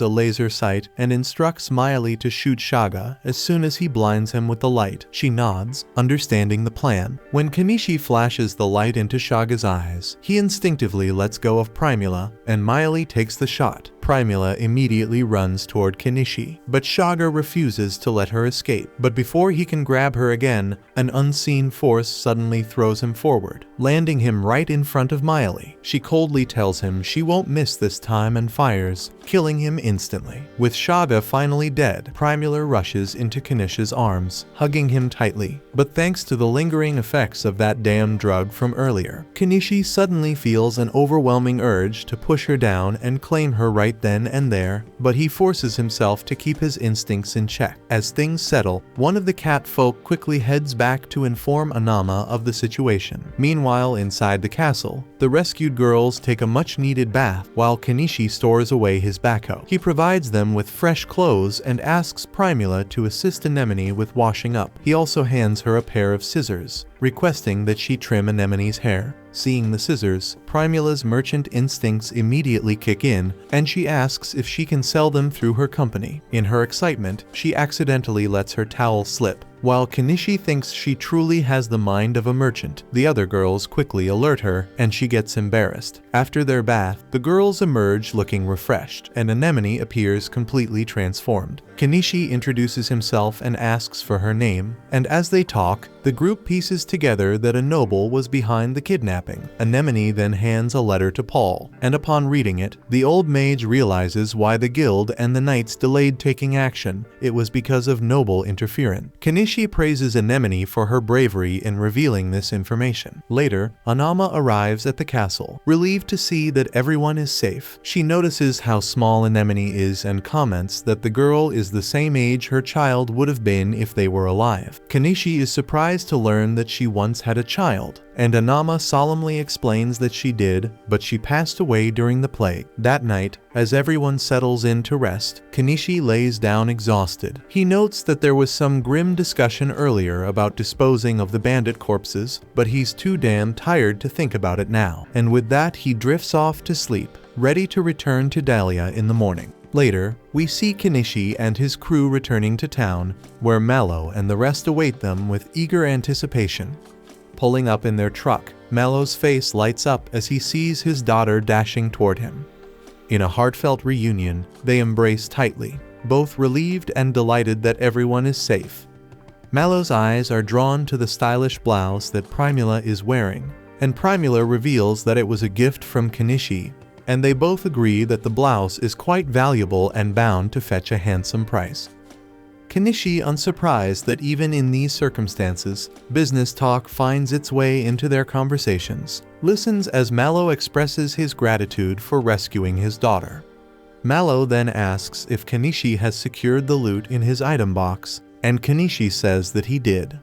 a laser sight and instructs Miley to shoot Shaga as soon as he blinds him with the light. She nods, understanding the plan. When Kenichi flashes the light into Shaga's eyes, he instinctively lets go of Primula, and Miley takes the shot. Primula immediately runs toward Kenichi, but Shaga refuses to let her escape. But before he can grab her again, an unseen force suddenly throws him forward, landing him right in front of Miley. She coldly tells him she won't miss this time and fires, killing him instantly. With Shaga finally dead, Primula rushes into Kenichi's arms, hugging him tightly. But thanks to the lingering effects of that damn drug from earlier, Kenichi suddenly feels an overwhelming urge to push her down and claim her right then and there, but he forces himself to keep his instincts in check. As things settle, one of the cat folk quickly heads back to inform Anama of the situation. Meanwhile, inside the castle, the rescued girls take a much-needed bath while Kenichi stores away his backhoe. He provides them with fresh clothes and asks Primula to assist Anemone with washing up. He also hands her a pair of scissors, requesting that she trim Anemone's hair. Seeing the scissors, Primula's merchant instincts immediately kick in, and she asks if she can sell them through her company. In her excitement, she accidentally lets her towel slip. While Kenichi thinks she truly has the mind of a merchant, the other girls quickly alert her, and she gets embarrassed. After their bath, the girls emerge looking refreshed, and Anemone appears completely transformed. Kenichi introduces himself and asks for her name, and as they talk, the group pieces together that a noble was behind the kidnapping. Anemone then hands a letter to Paul, and upon reading it, the old mage realizes why the guild and the knights delayed taking action. It was because of noble interference. Kenichi praises Anemone for her bravery in revealing this information. Later, Anama arrives at the castle, relieved to see that everyone is safe. She notices how small Anemone is and comments that the girl is the same age her child would have been if they were alive. Kenichi is surprised to learn that she once had a child, and Anama solemnly explains that she did, but she passed away during the plague. That night, as everyone settles in to rest, Kenichi lays down exhausted. He notes that there was some grim discussion earlier about disposing of the bandit corpses, but he's too damn tired to think about it now. And with that, he drifts off to sleep, ready to return to Dahlia in the morning. Later, we see Kenichi and his crew returning to town, where Mallow and the rest await them with eager anticipation. Pulling up in their truck, Mallow's face lights up as he sees his daughter dashing toward him. In a heartfelt reunion, they embrace tightly, both relieved and delighted that everyone is safe. Mallow's eyes are drawn to the stylish blouse that Primula is wearing, and Primula reveals that it was a gift from Kenichi, and they both agree that the blouse is quite valuable and bound to fetch a handsome price. Kenichi, unsurprised that even in these circumstances, business talk finds its way into their conversations, listens as Mallow expresses his gratitude for rescuing his daughter. Mallow then asks if Kenichi has secured the loot in his item box, and Kenichi says that he did.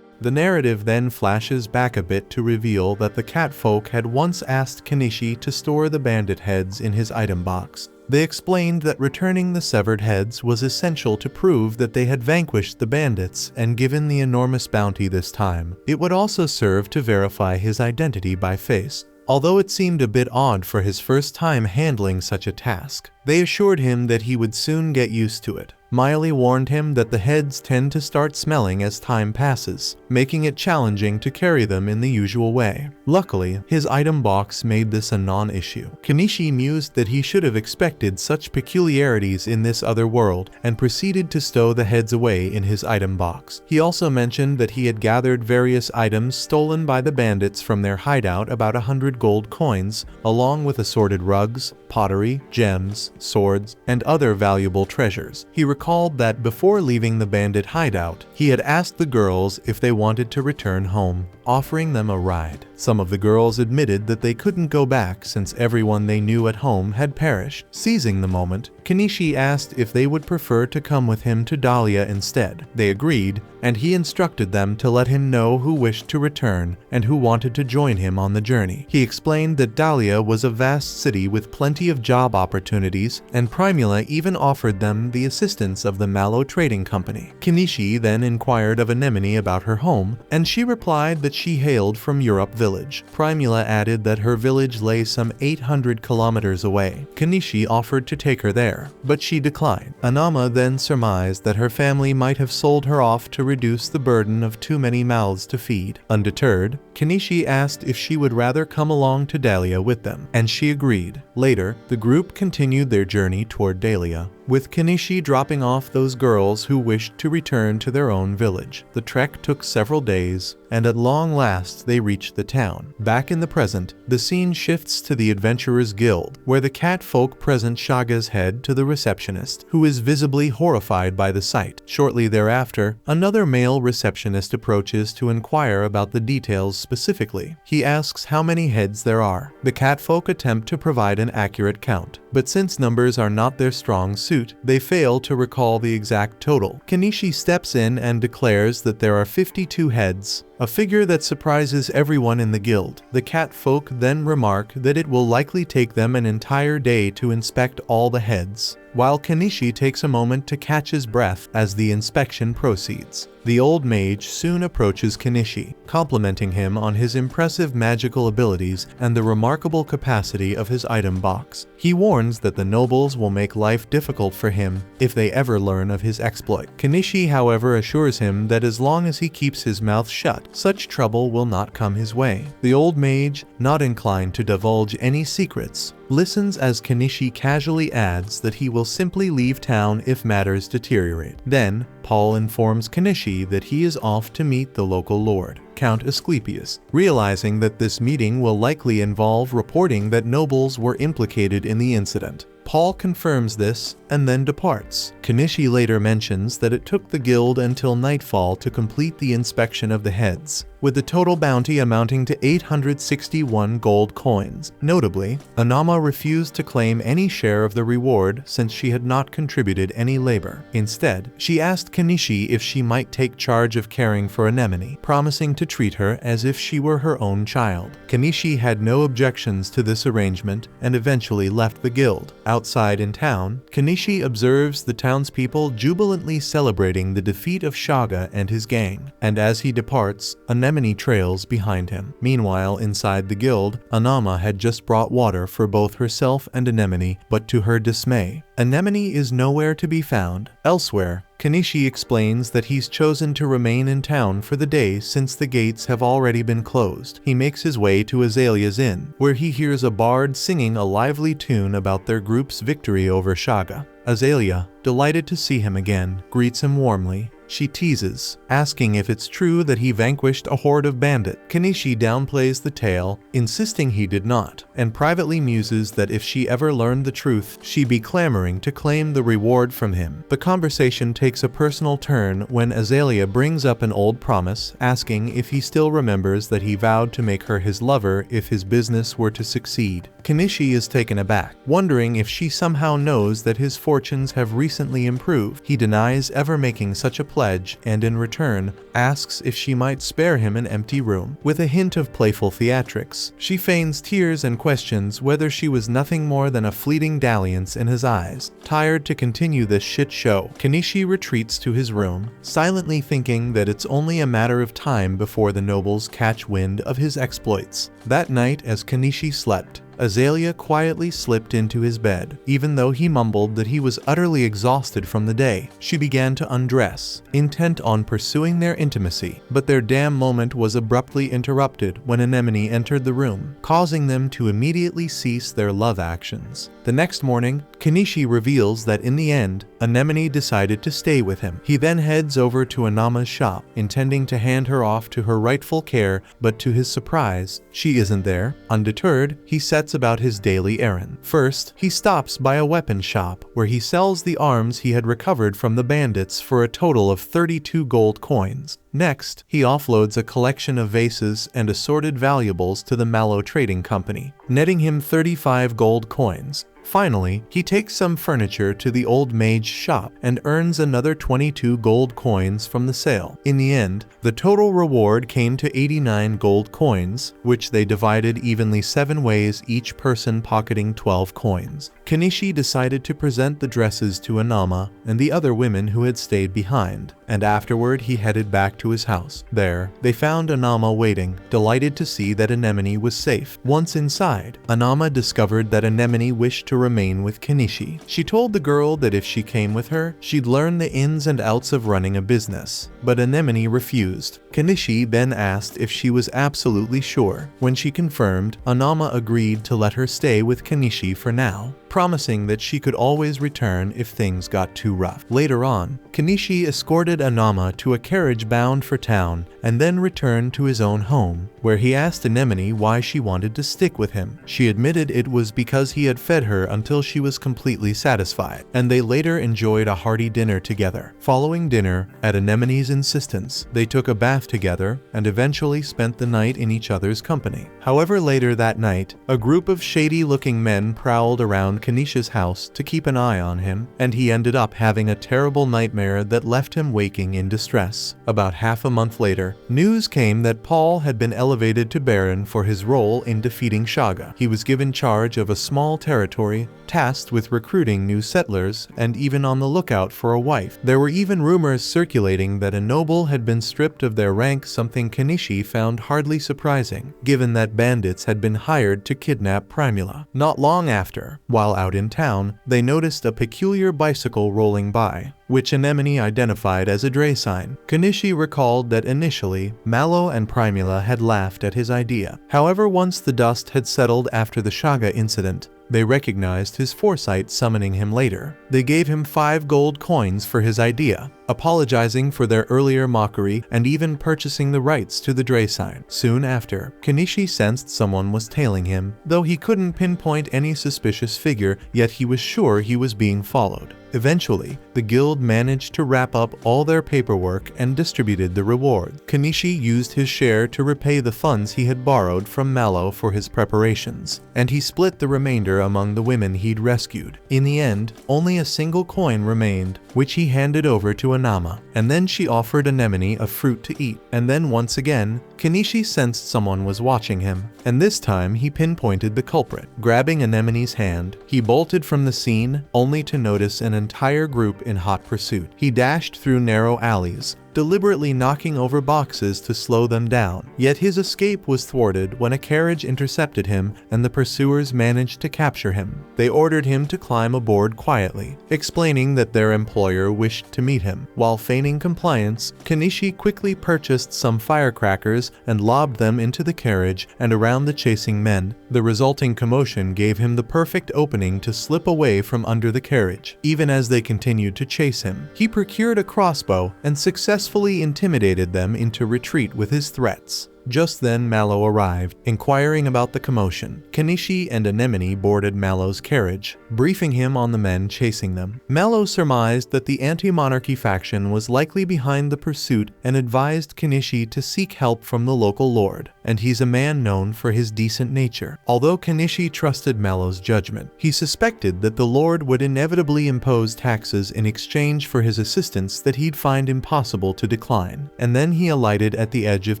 The narrative then flashes back a bit to reveal that the catfolk had once asked Kenichi to store the bandit heads in his item box. They explained that returning the severed heads was essential to prove that they had vanquished the bandits, and given the enormous bounty this time, it would also serve to verify his identity by face. Although it seemed a bit odd for his first time handling such a task, they assured him that he would soon get used to it. Miley warned him that the heads tend to start smelling as time passes, making it challenging to carry them in the usual way. Luckily, his item box made this a non-issue. Kenichi mused that he should have expected such peculiarities in this other world and proceeded to stow the heads away in his item box. He also mentioned that he had gathered various items stolen by the bandits from their hideout, about 100 gold coins, along with assorted rugs, pottery, gems, swords, and other valuable treasures. He recalled that before leaving the bandit hideout, he had asked the girls if they wanted to return home, offering them a ride. Some of the girls admitted that they couldn't go back since everyone they knew at home had perished. Seizing the moment, Kenichi asked if they would prefer to come with him to Dahlia instead. They agreed, and he instructed them to let him know who wished to return and who wanted to join him on the journey. He explained that Dahlia was a vast city with plenty of job opportunities, and Primula even offered them the assistance of the Mallow Trading Company. Kenichi then inquired of Anemone about her home, and she replied that she hailed from Europe Village. Primula added that her village lay some 800 kilometers away. Kenichi offered to take her there, but she declined. Anama then surmised that her family might have sold her off to reduce the burden of too many mouths to feed. Undeterred, Kenichi asked if she would rather come along to Dahlia with them, and she agreed. Later, the group continued their journey toward Dahlia, with Kenichi dropping off those girls who wished to return to their own village. The trek took several days, and at long last they reached the town. Back in the present, the scene shifts to the Adventurers Guild, where the cat folk present Shaga's head to the receptionist, who is visibly horrified by the sight. Shortly thereafter, another male receptionist approaches to inquire about the details specifically. He asks how many heads there are. The cat folk attempt to provide an accurate count, but since numbers are not their strong suit, they fail to recall the exact total. Kenichi steps in and declares that there are 52 heads, a figure that surprises everyone in the guild. The cat folk then remark that it will likely take them an entire day to inspect all the heads, while Kenichi takes a moment to catch his breath as the inspection proceeds. The old mage soon approaches Kenichi, complimenting him on his impressive magical abilities and the remarkable capacity of his item box. He warns that the nobles will make life difficult for him if they ever learn of his exploit. Kenichi, however, assures him that as long as he keeps his mouth shut, such trouble will not come his way. The old mage, not inclined to divulge any secrets, listens as Kenichi casually adds that he will simply leave town if matters deteriorate. Then, Paul informs Kenichi that he is off to meet the local lord, Count Asclepius. Realizing that this meeting will likely involve reporting that nobles were implicated in the incident, Paul confirms this and then departs. Kenichi later mentions that it took the guild until nightfall to complete the inspection of the heads, with the total bounty amounting to 861 gold coins. Notably, Anama refused to claim any share of the reward since she had not contributed any labor. Instead, she asked Kenichi if she might take charge of caring for Anemone, promising to treat her as if she were her own child. Kenichi had no objections to this arrangement and eventually left the guild. Outside in town, Kenichi observes the townspeople jubilantly celebrating the defeat of Shaga and his gang, and as he departs, Anemone trails behind him. Meanwhile, inside the guild, Anama had just brought water for both herself and Anemone, but to her dismay, Anemone is nowhere to be found. Elsewhere, Kenichi explains that he's chosen to remain in town for the day since the gates have already been closed. He makes his way to Azalea's inn, where he hears a bard singing a lively tune about their group's victory over Shaga. Azalea, delighted to see him again, greets him warmly. She teases, asking if it's true that he vanquished a horde of bandits. Kenichi downplays the tale, insisting he did not, and privately muses that if she ever learned the truth, she'd be clamoring to claim the reward from him. The conversation takes a personal turn when Azalea brings up an old promise, asking if he still remembers that he vowed to make her his lover if his business were to succeed. Kenichi is taken aback, wondering if she somehow knows that his fortunes have recently improved. He denies ever making such a pledge and in return asks if she might spare him an empty room. With a hint of playful theatrics, she feigns tears and questions whether she was nothing more than a fleeting dalliance in his eyes. Tired to continue this shit show, Kenichi retreats to his room, silently thinking that it's only a matter of time before the nobles catch wind of his exploits. That night, as Kenichi slept, Azalea quietly slipped into his bed. Even though he mumbled that he was utterly exhausted from the day, she began to undress, intent on pursuing their intimacy. But their damn moment was abruptly interrupted when Anemone entered the room, causing them to immediately cease their love actions. The next morning, Kenichi reveals that in the end, Anemone decided to stay with him. He then heads over to Anama's shop, intending to hand her off to her rightful care, but to his surprise, she isn't there. Undeterred, he sets about his daily errand. First, he stops by a weapon shop, where he sells the arms he had recovered from the bandits for a total of 32 gold coins. Next, he offloads a collection of vases and assorted valuables to the Mallow Trading Company, netting him 35 gold coins. Finally, he takes some furniture to the old mage's shop and earns another 22 gold coins from the sale. In the end, the total reward came to 89 gold coins, which they divided evenly 7 ways, each person pocketing 12 coins. Kenichi decided to present the dresses to Anama and the other women who had stayed behind, and afterward he headed back to his house. There, they found Anama waiting, delighted to see that Anemone was safe. Once inside, Anama discovered that Anemone wished to remain with Kenichi. She told the girl that if she came with her, she'd learn the ins and outs of running a business. But Anemone refused. Kenichi then asked if she was absolutely sure. When she confirmed, Anama agreed to let her stay with Kenichi for now, promising that she could always return if things got too rough. Later on, Kenichi escorted Anama to a carriage bound for town and then returned to his own home, where he asked Anemone why she wanted to stick with him. She admitted it was because he had fed her until she was completely satisfied, and they later enjoyed a hearty dinner together. Following dinner, at Anemone's insistence, they took a bath together and eventually spent the night in each other's company. However, later that night, a group of shady-looking men prowled around Kenichi's house to keep an eye on him, and he ended up having a terrible nightmare that left him waking in distress. About half a month later, news came that Paul had been elevated to Baron for his role in defeating Shaga. He was given charge of a small territory, tasked with recruiting new settlers, and even on the lookout for a wife. There were even rumors circulating that a noble had been stripped of their rank, something Kenichi found hardly surprising, given that bandits had been hired to kidnap Primula. Not long after, while out in town, they noticed a peculiar bicycle rolling by, which Anemone identified as a dray sign. Kenichi recalled that initially, Mallow and Primula had laughed at his idea. However, once the dust had settled after the Shaga incident, they recognized his foresight summoning him later. They gave him 5 gold coins for his idea, apologizing for their earlier mockery and even purchasing the rights to the dray sign. Soon after, Kenichi sensed someone was tailing him, though he couldn't pinpoint any suspicious figure, yet he was sure he was being followed. Eventually, the guild managed to wrap up all their paperwork and distributed the reward. Kenichi used his share to repay the funds he had borrowed from Mallow for his preparations, and he split the remainder among the women he'd rescued. In the end, only a single coin remained, which he handed over to Anama, and then she offered Anemone a fruit to eat. And then once again, Kenichi sensed someone was watching him, and this time he pinpointed the culprit. Grabbing Anemone's hand, he bolted from the scene, only to notice an entire group in hot pursuit. He dashed through narrow alleys, deliberately knocking over boxes to slow them down. Yet his escape was thwarted when a carriage intercepted him and the pursuers managed to capture him. They ordered him to climb aboard quietly, explaining that their employer wished to meet him. While feigning compliance, Kenichi quickly purchased some firecrackers and lobbed them into the carriage and around the chasing men. The resulting commotion gave him the perfect opening to slip away from under the carriage. Even as they continued to chase him, he procured a crossbow and successfully intimidated them into retreat with his threats. Just then Mallow arrived, inquiring about the commotion. Kenichi and Anemone boarded Mallow's carriage, briefing him on the men chasing them. Mallow surmised that the anti-monarchy faction was likely behind the pursuit and advised Kenichi to seek help from the local lord, and he's a man known for his decent nature. Although Kenichi trusted Mallow's judgment, he suspected that the lord would inevitably impose taxes in exchange for his assistance that he'd find impossible to decline. And then he alighted at the edge of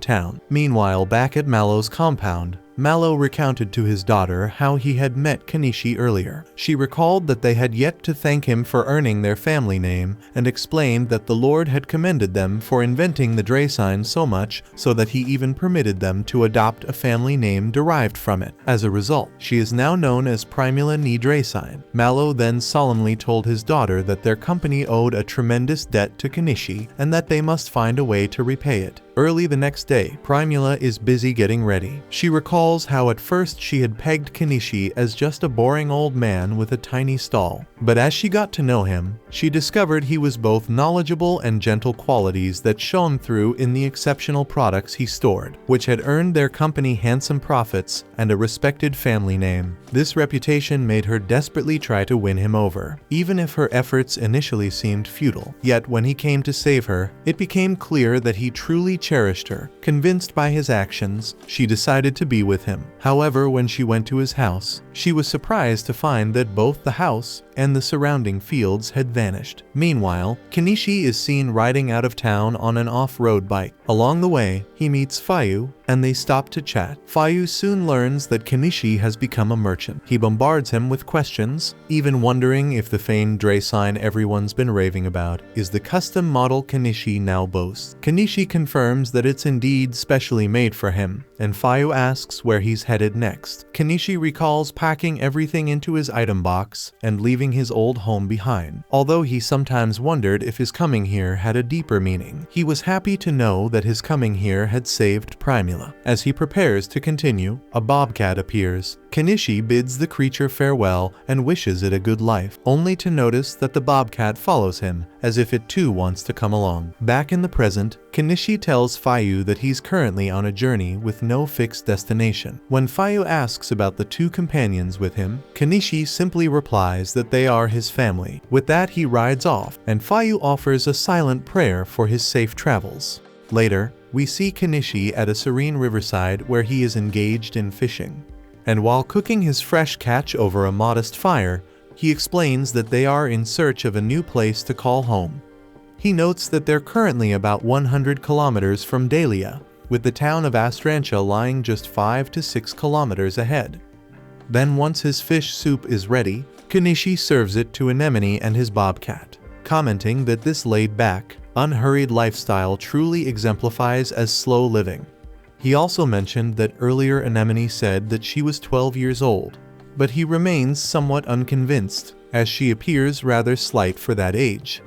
town. Meanwhile, back at Mallow's compound, Mallow recounted to his daughter how he had met Kenichi earlier. She recalled that they had yet to thank him for earning their family name and explained that the Lord had commended them for inventing the Dre sign so much so that he even permitted them to adopt a family name derived from it. As a result, she is now known as Primula ni Dre sign. Mallow then solemnly told his daughter that their company owed a tremendous debt to Kenichi and that they must find a way to repay it. Early the next day, Primula is busy getting ready. She recalls how at first she had pegged Kenichi as just a boring old man with a tiny stall. But as she got to know him, she discovered he was both knowledgeable and gentle, qualities that shone through in the exceptional products he stored, which had earned their company handsome profits and a respected family name. This reputation made her desperately try to win him over, even if her efforts initially seemed futile. Yet when he came to save her, it became clear that he truly cherished her. Convinced by his actions, she decided to be with him. However, when she went to his house, she was surprised to find that both the house and the surrounding fields had vanished. Meanwhile, Kenichi is seen riding out of town on an off-road bike. Along the way, he meets Fayu, and they stop to chat. Fayu soon learns that Kenichi has become a merchant. He bombards him with questions, even wondering if the famed Dre sign everyone's been raving about is the custom model Kenichi now boasts. Kenichi confirms that it's indeed specially made for him, and Fayu asks where he's headed next. Kenichi recalls packing everything into his item box and leaving his old home behind. Although he sometimes wondered if his coming here had a deeper meaning, he was happy to know that his coming here had saved Primula. As he prepares to continue, a bobcat appears. Kenichi bids the creature farewell and wishes it a good life, only to notice that the bobcat follows him, as if it too wants to come along. Back in the present, Kenichi tells Fayu that he's currently on a journey with no fixed destination. When Fayu asks about the two companions with him, Kenichi simply replies that they are his family. With that, he rides off, and Fayu offers a silent prayer for his safe travels. Later, we see Kenichi at a serene riverside where he is engaged in fishing. And while cooking his fresh catch over a modest fire, he explains that they are in search of a new place to call home. He notes that they're currently about 100 kilometers from Dahlia, with the town of Astrantia lying just 5 to 6 kilometers ahead. Then once his fish soup is ready, Kenichi serves it to Anemone and his bobcat, commenting that this laid-back, unhurried lifestyle truly exemplifies as slow living. He also mentioned that earlier Anemone said that she was 12 years old, but he remains somewhat unconvinced, as she appears rather slight for that age.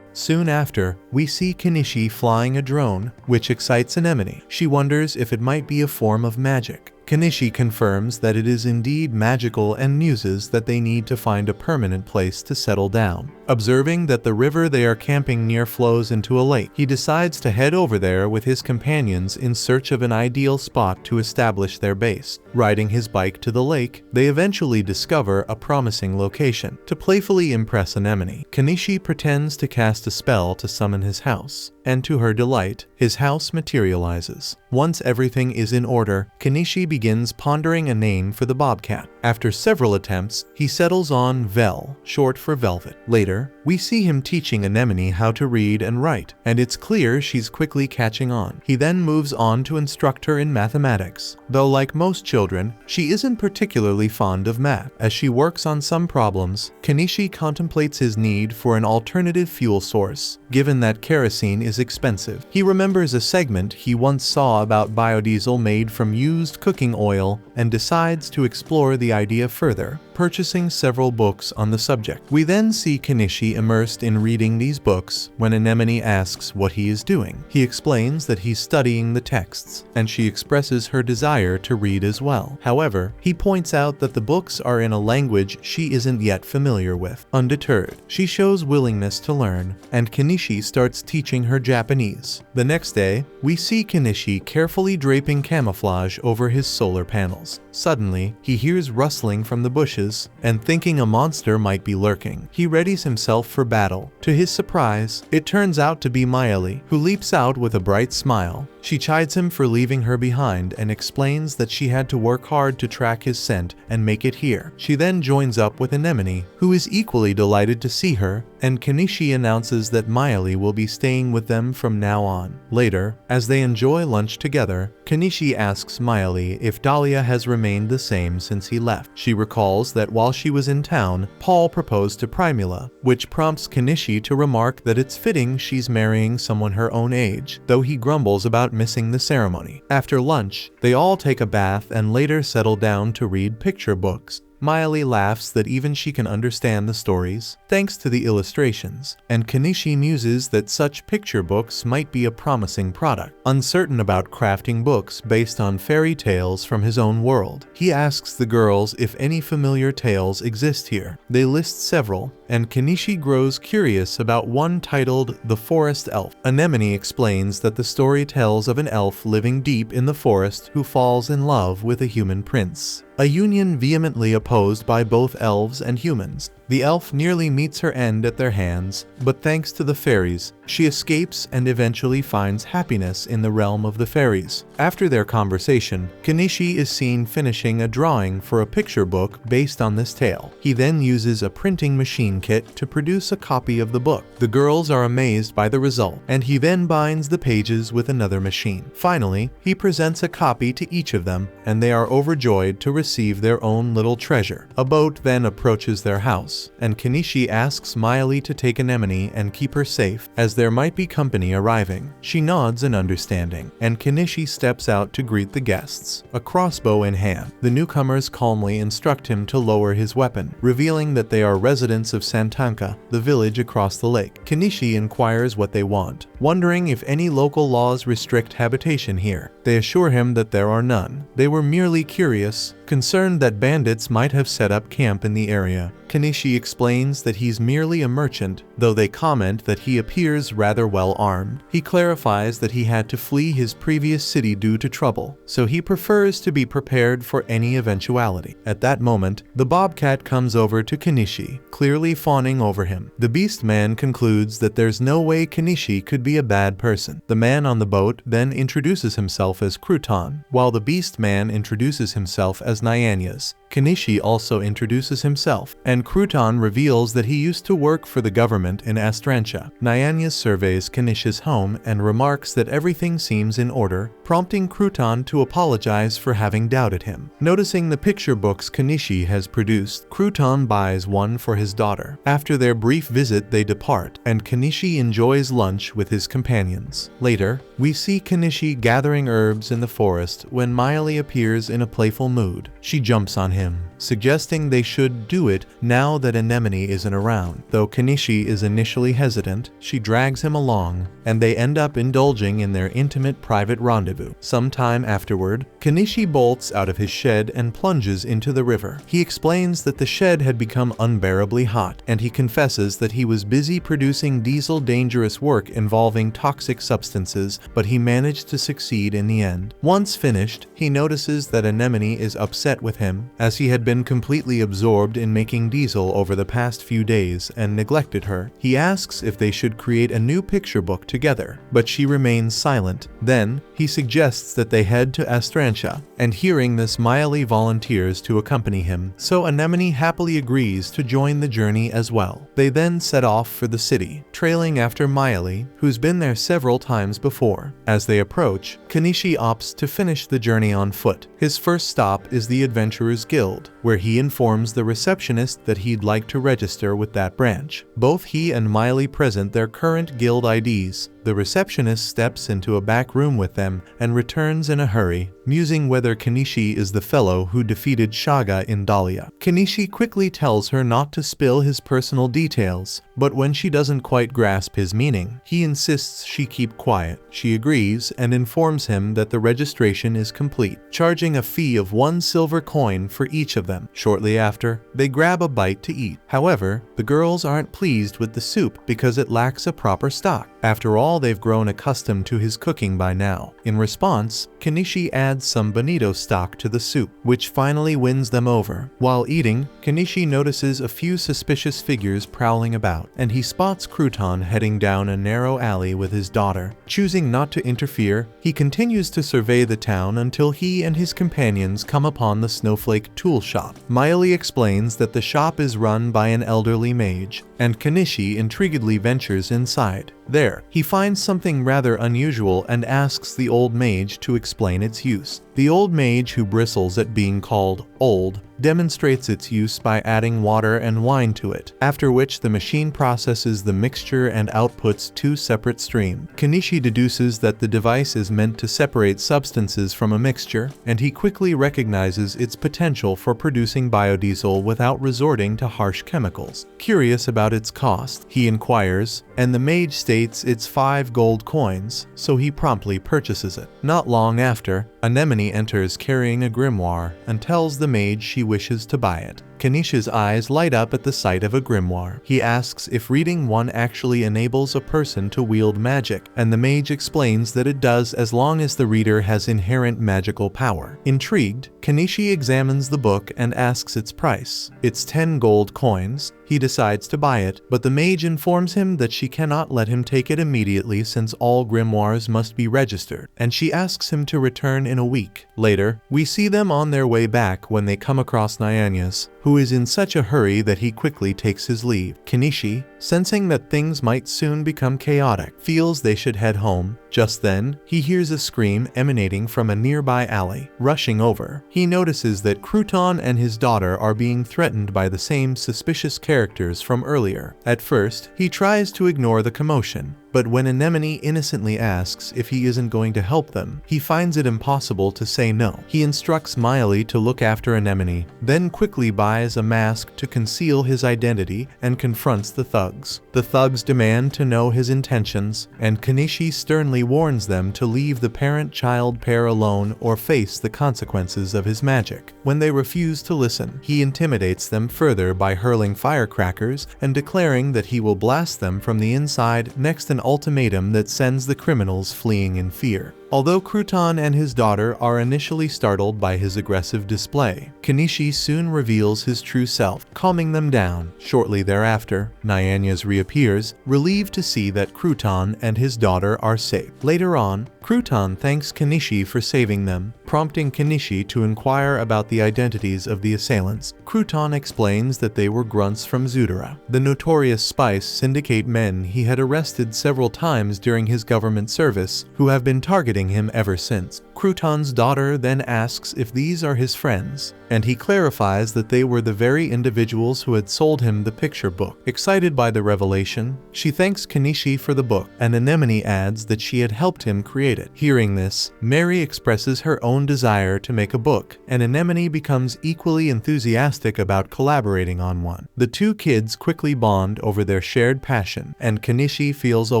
Soon after, we see Kenichi flying a drone, which excites Anemone. She wonders if it might be a form of magic. Kenichi confirms that it is indeed magical and muses that they need to find a permanent place to settle down. Observing that the river they are camping near flows into a lake, he decides to head over there with his companions in search of an ideal spot to establish their base. Riding his bike to the lake, they eventually discover a promising location. To playfully impress Anemone, Kenichi pretends to cast a spell to summon his house, and to her delight, his house materializes. Once everything is in order, Kenichi begins pondering a name for the bobcat. After several attempts, he settles on Vel, short for velvet. Later, we see him teaching Anemone how to read and write, and it's clear she's quickly catching on. He then moves on to instruct her in mathematics, though like most children, she isn't particularly fond of math. As she works on some problems, Kenichi contemplates his need for an alternative fuel source, given that kerosene is expensive. He remembers a segment he once saw about biodiesel made from used cooking oil and decides to explore the idea further, purchasing several books on the subject. We then see Kenichi immersed in reading these books when Anemone asks what he is doing. He explains that he's studying the texts, and she expresses her desire to read as well. However, he points out that the books are in a language she isn't yet familiar with. Undeterred, she shows willingness to learn, and Kenichi starts teaching her Japanese. The next day, we see Kenichi carefully draping camouflage over his solar panels. Suddenly, he hears rustling from the bushes, and thinking a monster might be lurking, he readies himself for battle. To his surprise, it turns out to be Maeli, who leaps out with a bright smile. She chides him for leaving her behind and explains that she had to work hard to track his scent and make it here. She then joins up with Anemone, who is equally delighted to see her, and Kenichi announces that Miley will be staying with them from now on. Later, as they enjoy lunch together, Kenichi asks Miley if Dahlia has remained the same since he left. She recalls that while she was in town, Paul proposed to Primula, which prompts Kenichi to remark that it's fitting she's marrying someone her own age, though he grumbles about missing the ceremony. After lunch, they all take a bath and later settle down to read picture books. Miley laughs that even she can understand the stories, thanks to the illustrations, and Kenichi muses that such picture books might be a promising product. Uncertain about crafting books based on fairy tales from his own world, he asks the girls if any familiar tales exist here. They list several, and Kenichi grows curious about one titled The Forest Elf. Anemone explains that the story tells of an elf living deep in the forest who falls in love with a human prince, a union vehemently opposed by both elves and humans. The elf nearly meets her end at their hands, but thanks to the fairies, she escapes and eventually finds happiness in the realm of the fairies. After their conversation, Kenichi is seen finishing a drawing for a picture book based on this tale. He then uses a printing machine kit to produce a copy of the book. The girls are amazed by the result, and he then binds the pages with another machine. Finally, he presents a copy to each of them, and they are overjoyed to receive their own little treasure. A boat then approaches their house, and Kenichi asks Miley to take Anemone and keep her safe, as there might be company arriving. She nods in understanding, and Kenichi steps out to greet the guests, a crossbow in hand. The newcomers calmly instruct him to lower his weapon, revealing that they are residents of Santanka, the village across the lake. Kenichi inquires what they want, wondering if any local laws restrict habitation here. They assure him that there are none. They were merely curious, concerned that bandits might have set up camp in the area. Kenichi explains that he's merely a merchant, though they comment that he appears rather well armed. He clarifies that he had to flee his previous city due to trouble, so he prefers to be prepared for any eventuality. At that moment, the bobcat comes over to Kenichi, clearly fawning over him. The beast man concludes that there's no way Kenichi could be a bad person. The man on the boat then introduces himself as Crouton, while the beast man introduces himself as Nyanias. Kenichi also introduces himself, and Crouton reveals that he used to work for the government in Astrantia. Nyanias surveys Kenichi's home and remarks that everything seems in order, prompting Crouton to apologize for having doubted him. Noticing the picture books Kenichi has produced, Crouton buys one for his daughter. After their brief visit, they depart, and Kenichi enjoys lunch with his companions. Later, we see Kenichi gathering herbs in the forest when Miley appears in a playful mood. She jumps on him, suggesting they should do it now that Anemone isn't around. Though Kenichi is initially hesitant, she drags him along, and they end up indulging in their intimate private rendezvous. Sometime afterward, Kenichi bolts out of his shed and plunges into the river. He explains that the shed had become unbearably hot, and he confesses that he was busy producing diesel dangerous work involving toxic substances, but he managed to succeed in the end. Once finished, he notices that Anemone is upset with him, as he had been completely absorbed in making diesel over the past few days and neglected her. He asks if they should create a new picture book together, but she remains silent. Then, he suggests that they head to Astrantia, and hearing this, Miley volunteers to accompany him, so Anemone happily agrees to join the journey as well. They then set off for the city, trailing after Miley, who's been there several times before. As they approach, Kenichi opts to finish the journey on foot. His first stop is the Adventurers Guild, where he informs the receptionist that he'd like to register with that branch. Both he and Miley present their current guild IDs. The receptionist steps into a back room with them and returns in a hurry, musing whether Kenichi is the fellow who defeated Shaga in Dahlia. Kenichi quickly tells her not to spill his personal details, but when she doesn't quite grasp his meaning, he insists she keep quiet. She agrees and informs him that the registration is complete, charging a fee of 1 silver coin for each of them. Shortly after, they grab a bite to eat. However, the girls aren't pleased with the soup because it lacks a proper stock. After all all they've grown accustomed to his cooking by now. In response, Kenichi adds some bonito stock to the soup, which finally wins them over. While eating, Kenichi notices a few suspicious figures prowling about, and he spots Crouton heading down a narrow alley with his daughter. Choosing not to interfere, he continues to survey the town until he and his companions come upon the Snowflake tool shop. Miley explains that the shop is run by an elderly mage, and Kenichi intriguedly ventures inside. There, he finds something rather unusual and asks the old mage to explain its use. The old mage, who bristles at being called old, demonstrates its use by adding water and wine to it, after which the machine processes the mixture and outputs two separate streams. Kenichi deduces that the device is meant to separate substances from a mixture, and he quickly recognizes its potential for producing biodiesel without resorting to harsh chemicals. Curious about its cost, he inquires, and the mage states it's 5 gold coins, so he promptly purchases it. Not long after, Anemone enters carrying a grimoire and tells the mage she wishes to buy it. Kenichi's eyes light up at the sight of a grimoire. He asks if reading one actually enables a person to wield magic, and the mage explains that it does as long as the reader has inherent magical power. Intrigued, Kenichi examines the book and asks its price. It's 10 gold coins. He decides to buy it, but the mage informs him that she cannot let him take it immediately since all grimoires must be registered, and she asks him to return in a week. Later, we see them on their way back when they come across Nyanya's, who is in such a hurry that he quickly takes his leave. Kenichi, sensing that things might soon become chaotic, feels they should head home. Just then, he hears a scream emanating from a nearby alley. Rushing over, he notices that Crouton and his daughter are being threatened by the same suspicious characters from earlier. At first, he tries to ignore the commotion, but when Anemone innocently asks if he isn't going to help them, he finds it impossible to say no. He instructs Miley to look after Anemone, then quickly buys a mask to conceal his identity and confronts the thugs. The thugs demand to know his intentions, and Kenichi sternly warns them to leave the parent-child pair alone or face the consequences of his magic. When they refuse to listen, he intimidates them further by hurling firecrackers and declaring that he will blast them from the inside, next an ultimatum that sends the criminals fleeing in fear. Although Crouton and his daughter are initially startled by his aggressive display, Kenichi soon reveals his true self, calming them down. Shortly thereafter, Nyanya's reappears, relieved to see that Crouton and his daughter are safe. Later on, Crouton thanks Kenichi for saving them, prompting Kenichi to inquire about the identities of the assailants. Crouton explains that they were grunts from Zudera, the notorious spice syndicate men he had arrested several times during his government service, who have been targeting him ever since. Crouton's daughter then asks if these are his friends, and he clarifies that they were the very individuals who had sold him the picture book. Excited by the revelation, she thanks Kenichi for the book, and Anemone adds that she had helped him create it. Hearing this, Mary expresses her own desire to make a book, and Anemone becomes equally enthusiastic about collaborating on one. The two kids quickly bond over their shared passion, and Kenichi feels a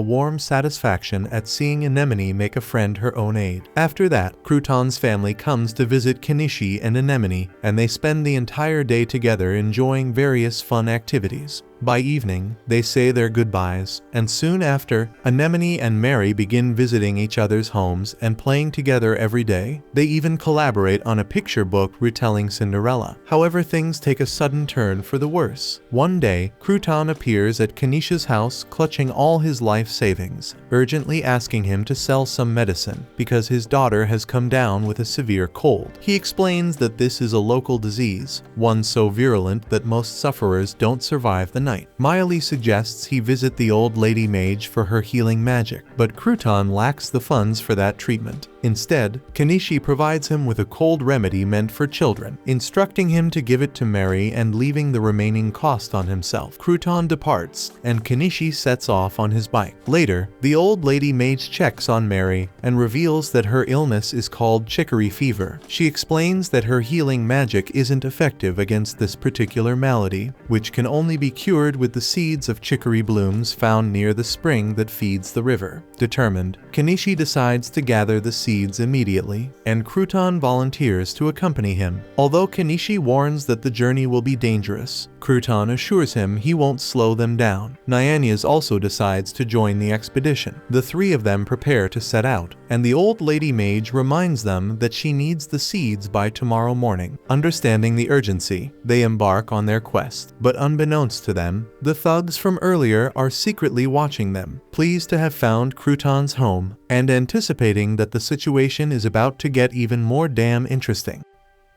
warm satisfaction at seeing Anemone make a friend her own age. After that, Crouton's family comes to visit Kenichi and Anemone, and they spend the entire day together enjoying various fun activities. By evening, they say their goodbyes, and soon after, Anemone and Mary begin visiting each other's homes and playing together every day. They even collaborate on a picture book retelling Cinderella. However, things take a sudden turn for the worse. One day, Crouton appears at Kenichi's house clutching all his life savings, urgently asking him to sell some medicine because his daughter has come down with a severe cold. He explains that this is a local disease, one so virulent that most sufferers don't survive the night. Miley suggests he visit the old lady mage for her healing magic, but Crouton lacks the funds for that treatment. Instead, Kenichi provides him with a cold remedy meant for children, instructing him to give it to Mary and leaving the remaining cost on himself. Crouton departs, and Kenichi sets off on his bike. Later, the old lady mage checks on Mary and reveals that her illness is called chicory fever. She explains that her healing magic isn't effective against this particular malady, which can only be cured with the seeds of chicory blooms found near the spring that feeds the river. Determined, Kenichi decides to gather the seeds seeds immediately, and Crouton volunteers to accompany him. Although Kenichi warns that the journey will be dangerous, Crouton assures him he won't slow them down. Nyanez also decides to join the expedition. The three of them prepare to set out, and the old lady mage reminds them that she needs the seeds by tomorrow morning. Understanding the urgency, they embark on their quest. But unbeknownst to them, the thugs from earlier are secretly watching them, pleased to have found Crouton's home, and anticipating that the situation is about to get even more damn interesting.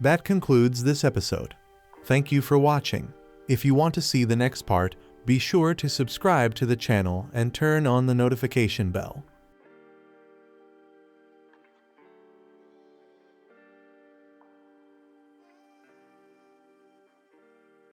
That concludes this episode. Thank you for watching. If you want to see the next part, be sure to subscribe to the channel and turn on the notification bell.